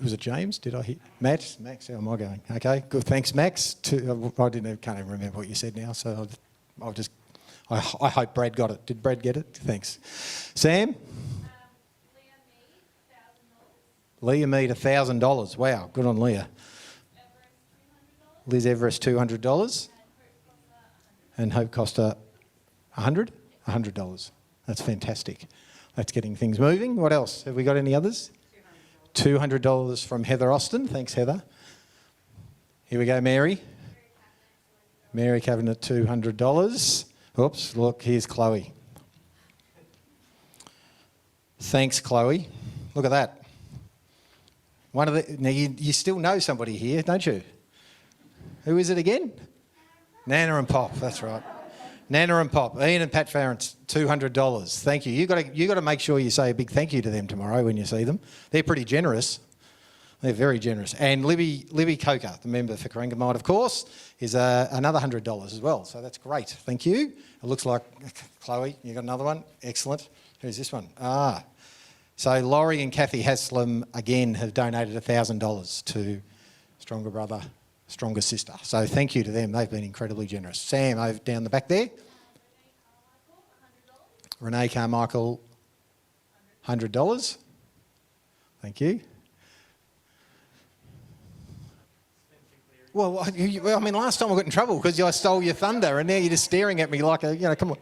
Was it James? Did I hear? Max, how am I going? Okay, good. Thanks, Max. Can't even remember what you said now, so I hope Brad got it. Did Brad get it? Thanks. Sam? Leah Mead, $1,000. Wow, good on Leah. Liz Everest, $200. And Hope Costa, $100? $100. That's fantastic. That's getting things moving. What else? Have we got any others? $200 from Heather Austin. Thanks, Heather. Here we go, Mary. Mary Cabinet, $200. Oops, look, here's Chloe. Thanks, Chloe. Look at that. Now, you still know somebody here, don't you? Who is it again? Nana and Pop, that's right. Nana and Pop, Ian and Pat Farrance, $200. Thank you. You got to make sure you say a big thank you to them tomorrow when you see them. They're pretty generous. They're very generous. And Libby Coker, the member for Corangamite, of course, is another $100 as well. So that's great. Thank you. It looks like Chloe, you got another one. Excellent. Who's this one? So Laurie and Kathy Haslam again have donated $1,000 to Stronger Brother, Stronger Sister. So thank you to them. They've been incredibly generous. Sam, over down the back there. Renee Carmichael, $100. Thank you. Well, I mean, last time I got in trouble because I stole your thunder and now you're just staring at me like, come on.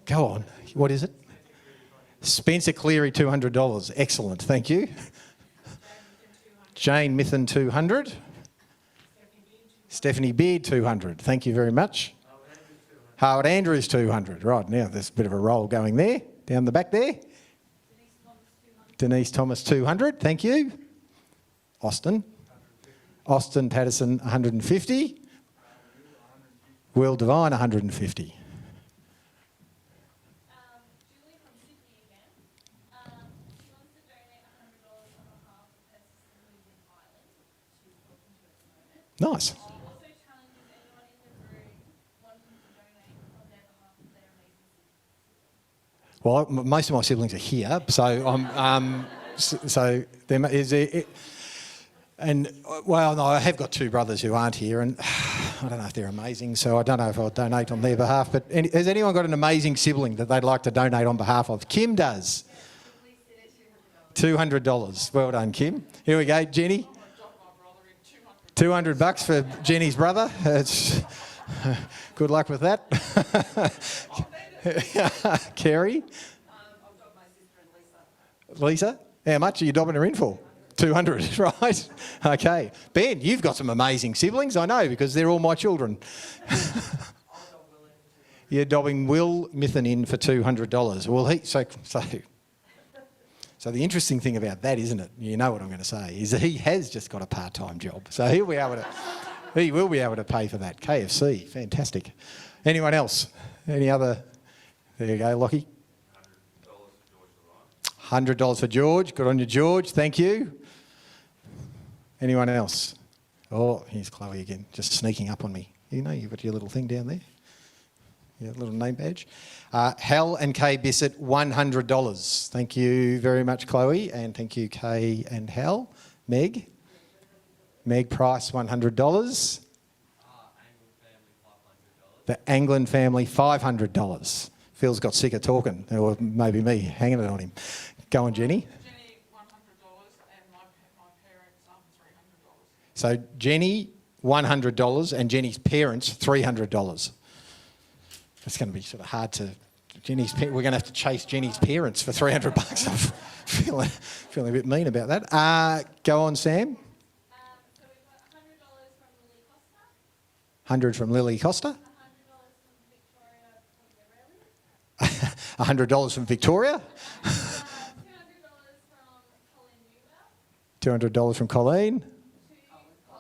Go on. What is it? Spencer Cleary, $200. Excellent. Thank you. Jane Mithen, $200. Stephanie Beard, $200. Thank you very much. Howard Andrews, $200. Right, now there's a bit of a roll going there. Down the back there. Denise Thomas, $200. Thank you. Austin Patterson, $150. Will Devine, $150. Nice. Well, most of my siblings are here, so I'm. So there is it. And, well, no, I have got two brothers who aren't here, and I don't know if they're amazing, so I don't know if I'll donate on their behalf. But has anyone got an amazing sibling that they'd like to donate on behalf of? Kim does. $200. Well done, Kim. Here we go, Jenny. $200 for Jenny's brother. Good luck with that. Kerry? Lisa? How much are you dobbing her in for? 200, right? Okay. Ben, you've got some amazing siblings, I know, because they're all my children. You're dobbing Will Mithen in for $200. Well, so the interesting thing about that, isn't it? You know what I'm going to say, is that he has just got a part-time job. So he will be able to pay for that. KFC, fantastic. Anyone else? Any other? There you go, Lockie. $100 for George. Good on you, George. Thank you. Anyone else? Oh, here's Chloe again, just sneaking up on me. You know, you've got your little thing down there. Your little name badge. Hal and Kay Bissett, $100. Thank you very much, Chloe, and thank you, Kay and Hal. Meg Price, $100. The Anglin family, $500. Phil's got sick of talking, or maybe me hanging it on him. Go on, Jenny. Jenny, $100, and my parents, $300. So Jenny, $100, and Jenny's parents, $300. It's going to be sort of hard to. We're going to have to chase Jenny's parents for $300. I'm feeling a bit mean about that. Go on, Sam. So we've got $100 from Lily Costa. $100 from Lily Costa. $100 from Victoria. $200 from Colleen.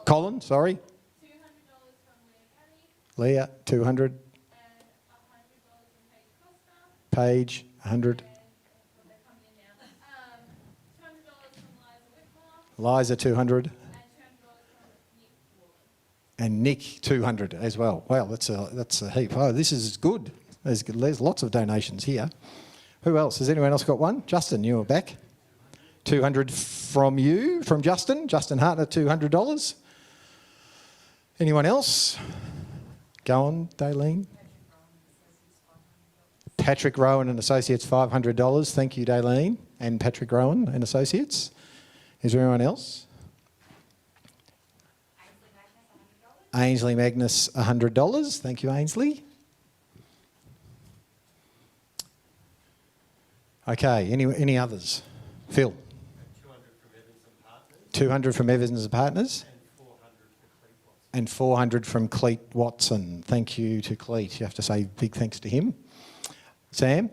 Colin, sorry. $200 from Leah, $200. and $100 from Paige, $100. Liza, $200. And Nick, $200 as well. Wow, that's a heap. Oh, this is good. There's lots of donations here. Who else? Has anyone else got one? Justin, you are back. $200 from you, from Justin. Justin Hartnett, $200. Anyone else? Go on, Daleen. Patrick Rowan and Associates, $500. Thank you, Daleen and Patrick Rowan and Associates. Is there anyone else? Ainsley Magnus, $100. Thank you, Ainsley. Okay, any others? Phil? 200 from Evans and Partners. And 400 from Cleet Watson. Thank you to Cleet. You have to say big thanks to him. Sam?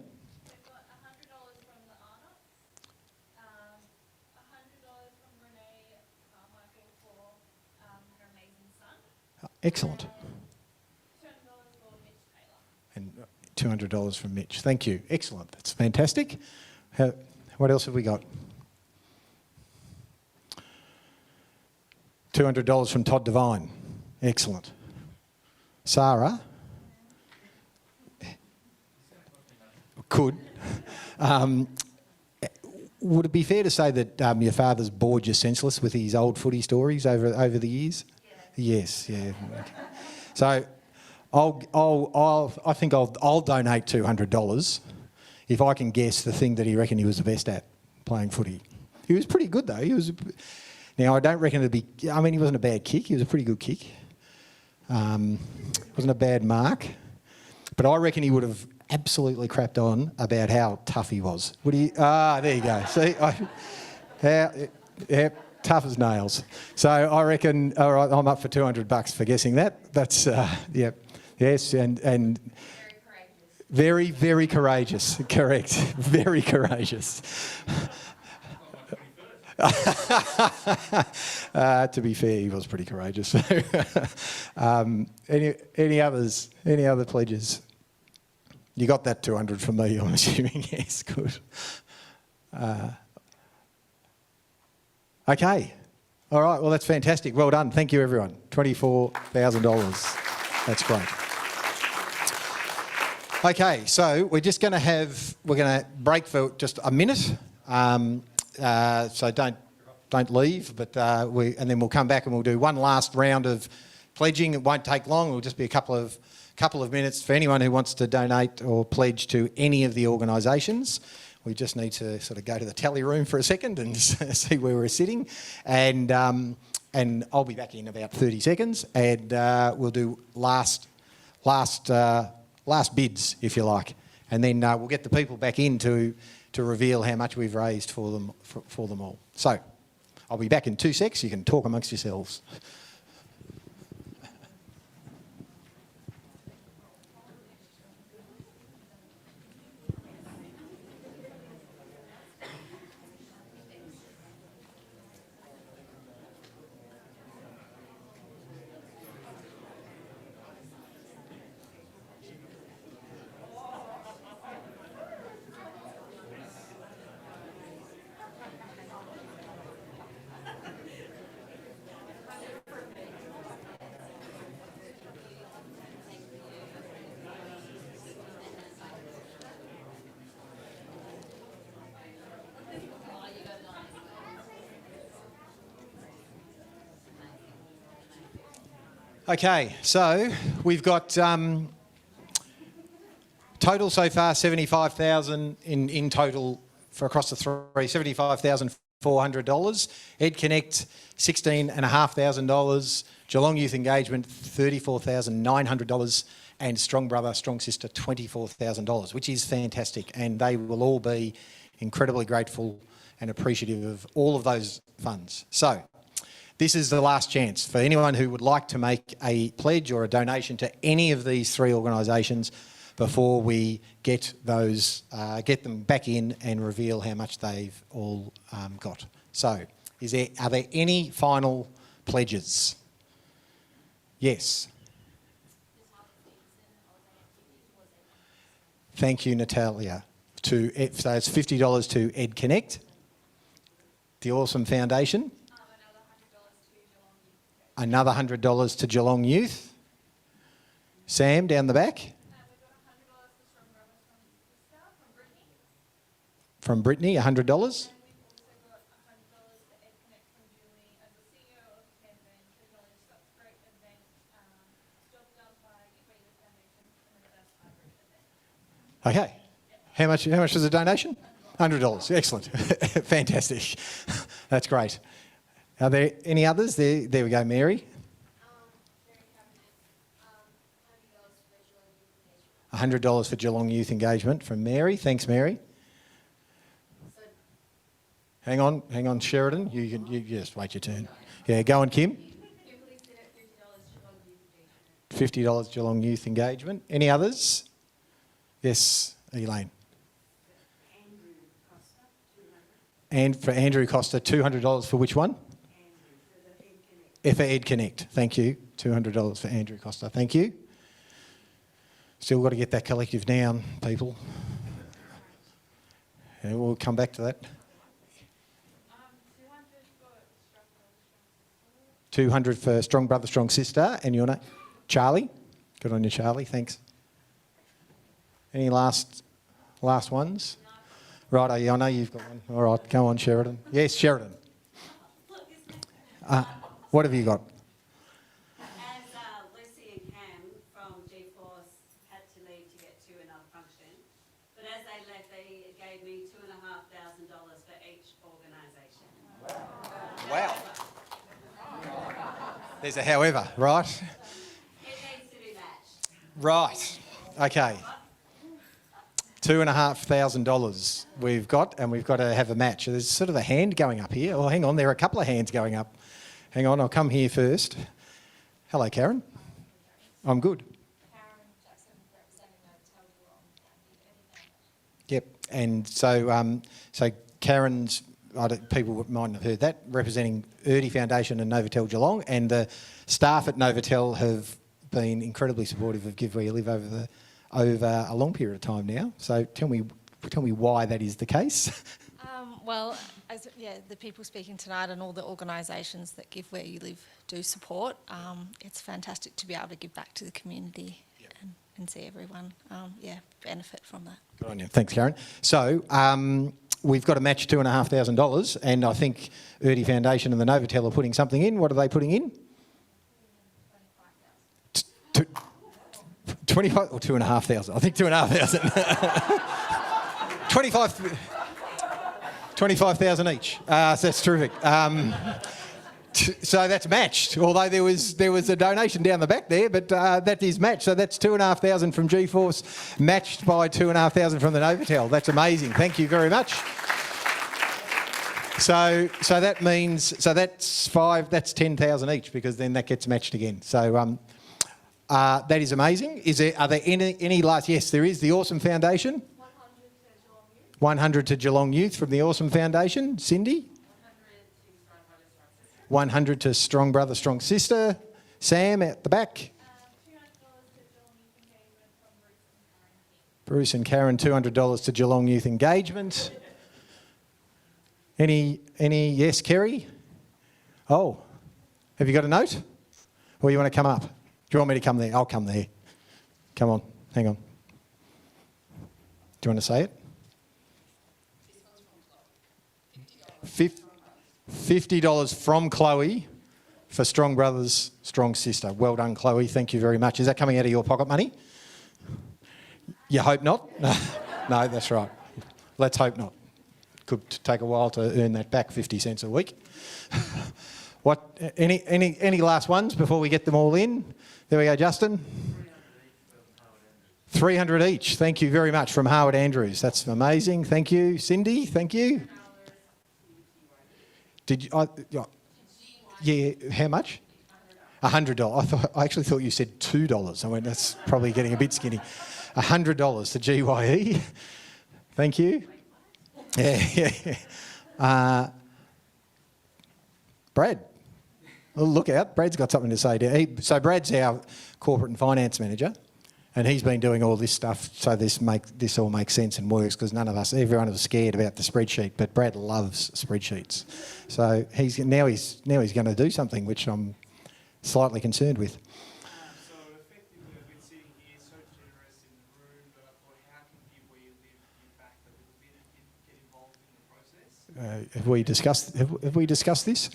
Excellent. And $200 from Mitch. Thank you. Excellent. That's fantastic. What else have we got? $200 from Todd Devine. Excellent. Sarah? Could. Would it be fair to say that your father's bored you senseless with his old footy stories over the years? Yeah. Yes, yeah. So I think I'll donate $200 if I can guess the thing that he reckoned he was the best at, playing footy. He was pretty good though. Now I don't reckon it'd be. I mean, he wasn't a bad kick. He was a pretty good kick. Wasn't a bad mark, but I reckon he would have absolutely crapped on about how tough he was. Would he? There you go. See, tough as nails. So I reckon. All right, I'm up for $200 for guessing that. That's yep, yes, and very, very courageous. Correct. Very courageous. To be fair, he was pretty courageous. Any others? Any other pledges? You got that 200 from me, I'm assuming. Yes, good. Okay. All right. Well, that's fantastic. Well done. Thank you, everyone. $24,000. That's great. Okay. So we're going to break for just a minute. So don't leave, but and then we'll come back and we'll do one last round of pledging. It won't take long. It'll just be a couple of minutes for anyone who wants to donate or pledge to any of the organisations. We just need to sort of go to the tally room for a second and see where we're sitting, and I'll be back in about 30 seconds, and we'll do last bids, if you like, and then we'll get the people back in to reveal how much we've raised for them all. So I'll be back in 2 secs. You can talk amongst yourselves. Okay, so we've got total so far 75,000 in total for across the three, $75,400. EdConnect $16,500. Geelong Youth Engagement $34,900, and Strong Brother, Strong Sister $24,000, which is fantastic, and they will all be incredibly grateful and appreciative of all of those funds. So this is the last chance for anyone who would like to make a pledge or a donation to any of these three organisations before we get them back in and reveal how much they've all got. So, are there any final pledges? Yes. Thank you, Natalia. So it's $50 to EdConnect, the awesome foundation. Another $100 to Geelong Youth. Sam, down the back. From Brittany, $100. Okay. How much was the donation? $100. Excellent. Fantastic. That's great. Are there any others? There we go, Mary. $100 for Geelong Youth Engagement from Mary. Thanks, Mary. Hang on, Sheridan. You just wait your turn. Yeah, go on, Kim. $50 Geelong Youth Engagement. Any others? Yes, Elaine. And for Andrew Costa, $200 for which one? For EdConnect. Thank you. $200 for Andrew Costa. Thank you. Still got to get that collective down, people. And we'll come back to that. 200 for Strong Brother, Strong Sister. And your name? Charlie. Good on you, Charlie. Thanks. Any last ones? Right, I know you've got one. All right, go on, Sheridan. Yes, Sheridan. What have you got? As Lucy and Cam from Gforce had to leave to get to another function, but as they left, they gave me $2,500 for each organisation. Wow. There's a however, right? It needs to be matched. Right. Okay. $2,500 we've got, and we've got to have a match. There's sort of a hand going up here. Oh, hang on, there are a couple of hands going up. Hang on, I'll come here first. Hello, Karen. I'm good. Yep, and so Karen's, people mightn't have heard that, representing Erdi Foundation and Novotel Geelong, and the staff at Novotel have been incredibly supportive of Give Where You Live over a long period of time now. So tell me why that is the case. Well, the people speaking tonight and all the organisations that Give Where You Live do support, it's fantastic to be able to give back to the community and see everyone, benefit from that. Good on you. Thanks, Karen. So we've got to match $2,500, and I think Erdi Foundation and the Novotel are putting something in. What are they putting in? 25 or 2,500? I think 2,500. 25,000 each. So that's terrific. So that's matched. Although there was a donation down the back there, but that is matched. So that's 2,500 from Gforce, matched by 2,500 from the Novotel. That's amazing. Thank you very much. So that means that's 10,000 each, because then that gets matched again. So that is amazing. Are there any last? Yes, there is. The Awesome Foundation. 100 to Geelong Youth from the Awesome Foundation. Cindy? 100 to Strong Brother, Strong Sister. Sam at the back. Bruce and Karen, $200 to Geelong Youth Engagement. Any? Yes, Kerry? Oh, have you got a note? Or you want to come up? Do you want me to come there? I'll come there. Come on, hang on. Do you want to say it? $50 from Chloe for Strong Brothers, Strong Sister. Well done, Chloe. Thank you very much. Is that coming out of your pocket money? You hope not? No, that's right. Let's hope not. Could take a while to earn that back, 50 cents a week. What? Any last ones before we get them all in? There we go, Justin. 300 each. Thank you very much from Howard Andrews. That's amazing. Thank you, Cindy. Thank you. Did you? Yeah. How much? $100. I actually thought you said $2. I went, that's probably getting a bit skinny. $100 to GYE. Thank you. Yeah. Brad. Well, look out. Brad's got something to say there. So Brad's our corporate and finance manager, and he's been doing all this stuff so this all makes sense and works, because everyone was scared about the spreadsheet, but Brad loves spreadsheets. So he's going to do something which I'm slightly concerned with. So effectively, I've been sitting here so generous in the room, but I thought, how can Give Where You Live give back a little bit and get involved in the process? Have we discussed this?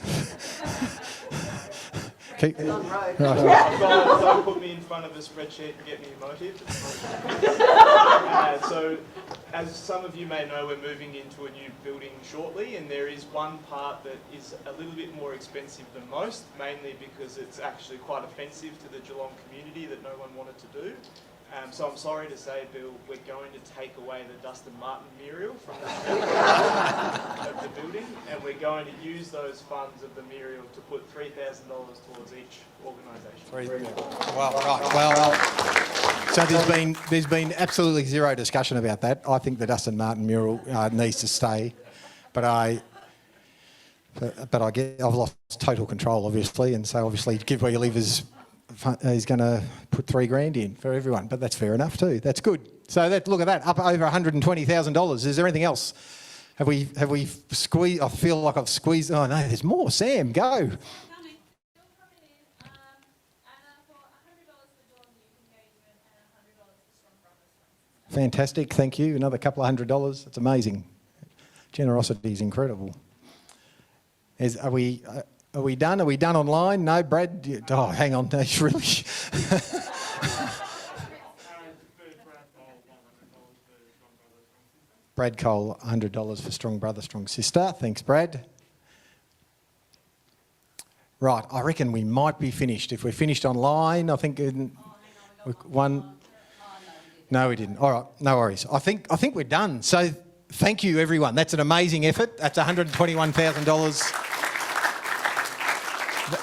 Right. Don't put me in front of a spreadsheet and get me motive. So as some of you may know, we're moving into a new building shortly, and there is one part that is a little bit more expensive than most, mainly because it's actually quite offensive to the Geelong community that no one wanted to do. So I'm sorry to say, Bill, we're going to take away the Dustin Martin memorial from the of the building, and we're going to use those funds of the memorial to put $3,000 towards each organisation. Well, right. Well, so there's been absolutely zero discussion about that. I think the Dustin Martin mural needs to stay, but I've lost total control, obviously, and so obviously Give Where You Live is going to put $3,000 in for everyone, but that's fair enough too. That's good. So look at that, up over $120,000. Is there anything else? Have we squeezed? I feel like I've squeezed. Oh no, there's more. Sam, go. Fantastic, thank you. Another couple of $100. That's amazing. Generosity is incredible. Are we done? Are we done online? No, Brad? Oh, hang on. No, really? Brad Cole, $100 for Strong Brother, Strong Sister. Thanks, Brad. Right, I reckon we might be finished. If we're finished online, I think one... No, we didn't. All right, no worries. I think we're done. So thank you, everyone. That's an amazing effort. That's $121,000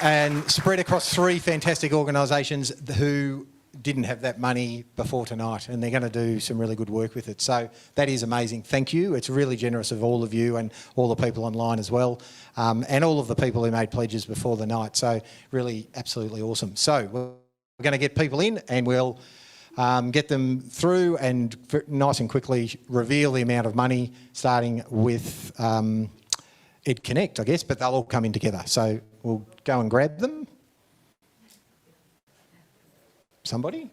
and spread across 3 fantastic organisations who didn't have that money before tonight, and they're going to do some really good work with it. So that is amazing. Thank you. It's really generous of all of you and all the people online as well, and all of the people who made pledges before the night. So really absolutely awesome. So we're going to get people in, and we'll get them through and nice and quickly reveal the amount of money, starting with EdConnect, I guess, but they'll all come in together. So we'll go and grab them. Somebody?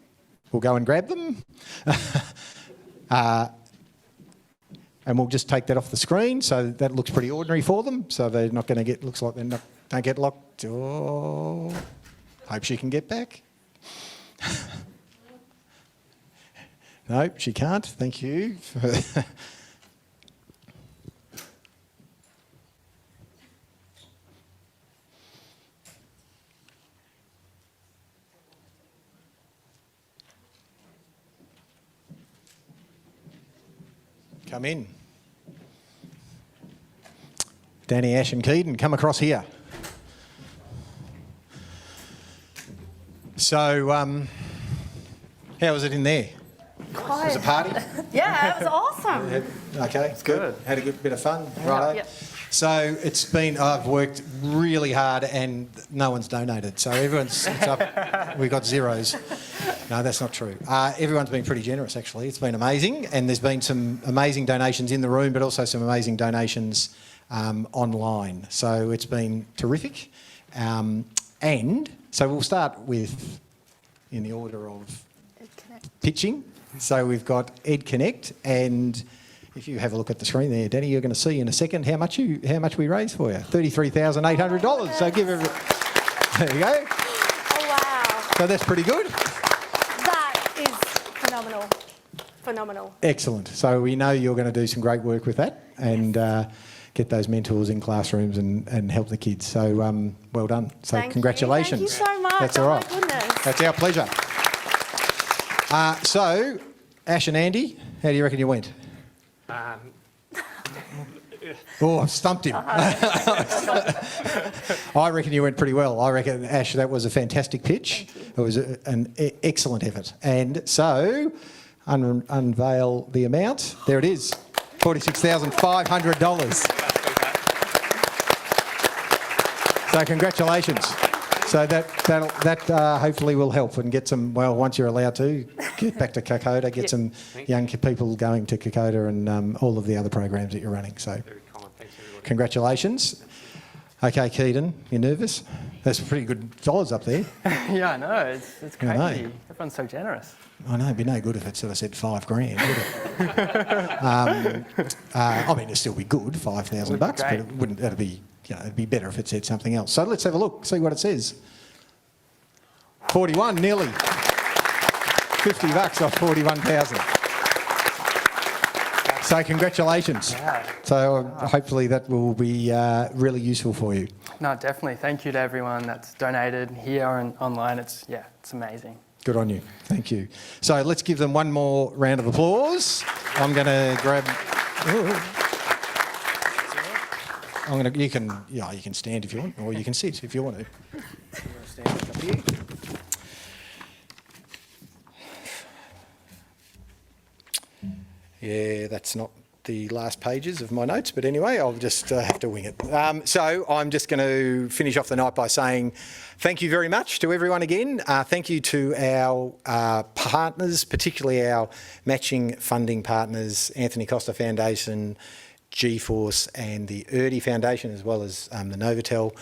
We'll go and grab them. And we'll just take that off the screen. So that looks pretty ordinary for them. So they're not going to get, looks like they don't get locked. Oh, hope she can get back. No, she can't. Thank you. Come in. Danny, Ash and Keaton, come across here. So, how was it in there? Quite. Was it a party? Yeah, it was awesome. Okay, it's good. Had a good bit of fun, righto. Yep. So I've worked really hard and no one's donated. So it's up, we've got zeros. No, that's not true. Everyone's been pretty generous, actually. It's been amazing, and there's been some amazing donations in the room, but also some amazing donations online. So it's been terrific. And so we'll start with, in the order of pitching. So we've got EdConnect, and if you have a look at the screen there, Danny, you're going to see in a second how much we raised for you. $33,800. So give every... There you go. Oh, wow. So that's pretty good. That is phenomenal. Phenomenal. Excellent. So we know you're going to do some great work with that and get those mentors in classrooms and help the kids. So well done. So congratulations. Thank you so much. That's all right. Oh, my goodness. That's our pleasure. So, Ash and Andy, how do you reckon you went? Oh, I've stumped him. I reckon you went pretty well. I reckon, Ash, that was a fantastic pitch. It was an excellent effort. And so, unveil the amount. There it is, $46,500. So congratulations. So that hopefully will help and get some, well, once you're allowed to, get back to Kokoda, get some young people going to Kokoda and all of the other programs that you're running. So congratulations. Okay, Keaton, you nervous? There's pretty good dollars up there. Yeah, I know. It's crazy. I know. Everyone's so generous. I know, it'd be no good if it sort of said $5,000, would it? I mean, it'd still be good, $5,000, but it wouldn't. It'd be better if it said something else. So let's have a look, see what it says. 41, nearly. $50 off 41,000. So congratulations. Yeah. So hopefully that will be really useful for you. No, definitely. Thank you to everyone that's donated here and online. It's amazing. Good on you. Thank you. So let's give them one more round of applause. I'm going to grab. You can stand if you want, or you can sit if you want to. Stand up here. Yeah, that's not the last pages of my notes, but anyway, I'll just have to wing it. So I'm just going to finish off the night by saying thank you very much to everyone again. Thank you to our partners, particularly our matching funding partners, Anthony Costa Foundation, Gforce and the Erdi Foundation, as well as the Novotel.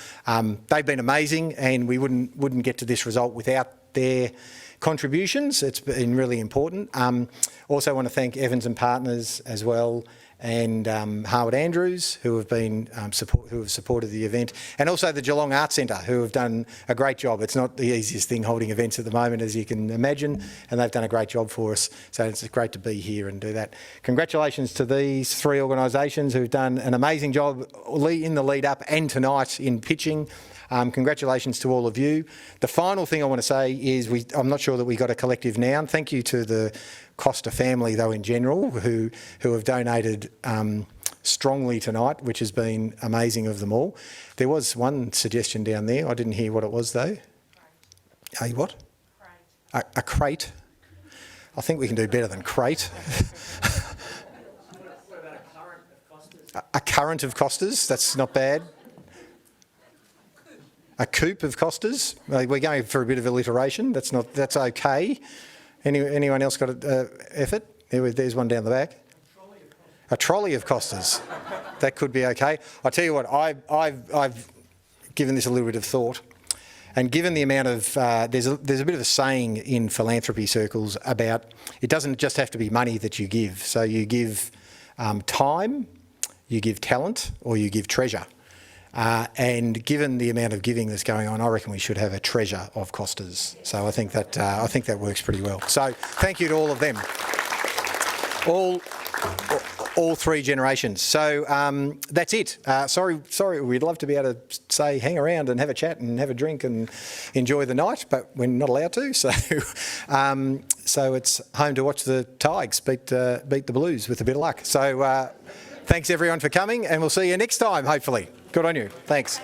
They've been amazing, and we wouldn't get to this result without their contributions. It's been really important. Also want to thank Evans and Partners as well, and Harwood Andrews, who have been who have supported the event, and also the Geelong Arts Centre, who have done a great job. It's not the easiest thing holding events at the moment, as you can imagine, and they've done a great job for us. So it's great to be here and do that. Congratulations to these three organisations who've done an amazing job in the lead up and tonight in pitching. Congratulations to all of you. The final thing I want to say is I'm not sure that we got a collective noun. Thank you to the Costa family, though, in general, who have donated strongly tonight, which has been amazing of them all. There was one suggestion down there. I didn't hear what it was, though. A what? Crate. A crate. I think we can do better than crate. A current of Costas. That's not bad. A coupe of Costas. We're going for a bit of alliteration. That's okay. Anyone else got an effort? There's one down the back. A trolley of Costas. That could be okay. I tell you what, I've given this a little bit of thought, and given the amount of there's a bit of a saying in philanthropy circles about it doesn't just have to be money that you give. So you give time, you give talent, or you give treasure. And given the amount of giving that's going on, I reckon we should have a treasure of Costas. So I think that works pretty well. So thank you to all of them, all three generations. So that's it. Sorry, we'd love to be able to say hang around and have a chat and have a drink and enjoy the night, but we're not allowed to. So so it's home to watch the Tigers beat the Blues with a bit of luck. So thanks everyone for coming, and we'll see you next time, hopefully. Good on you. Thanks.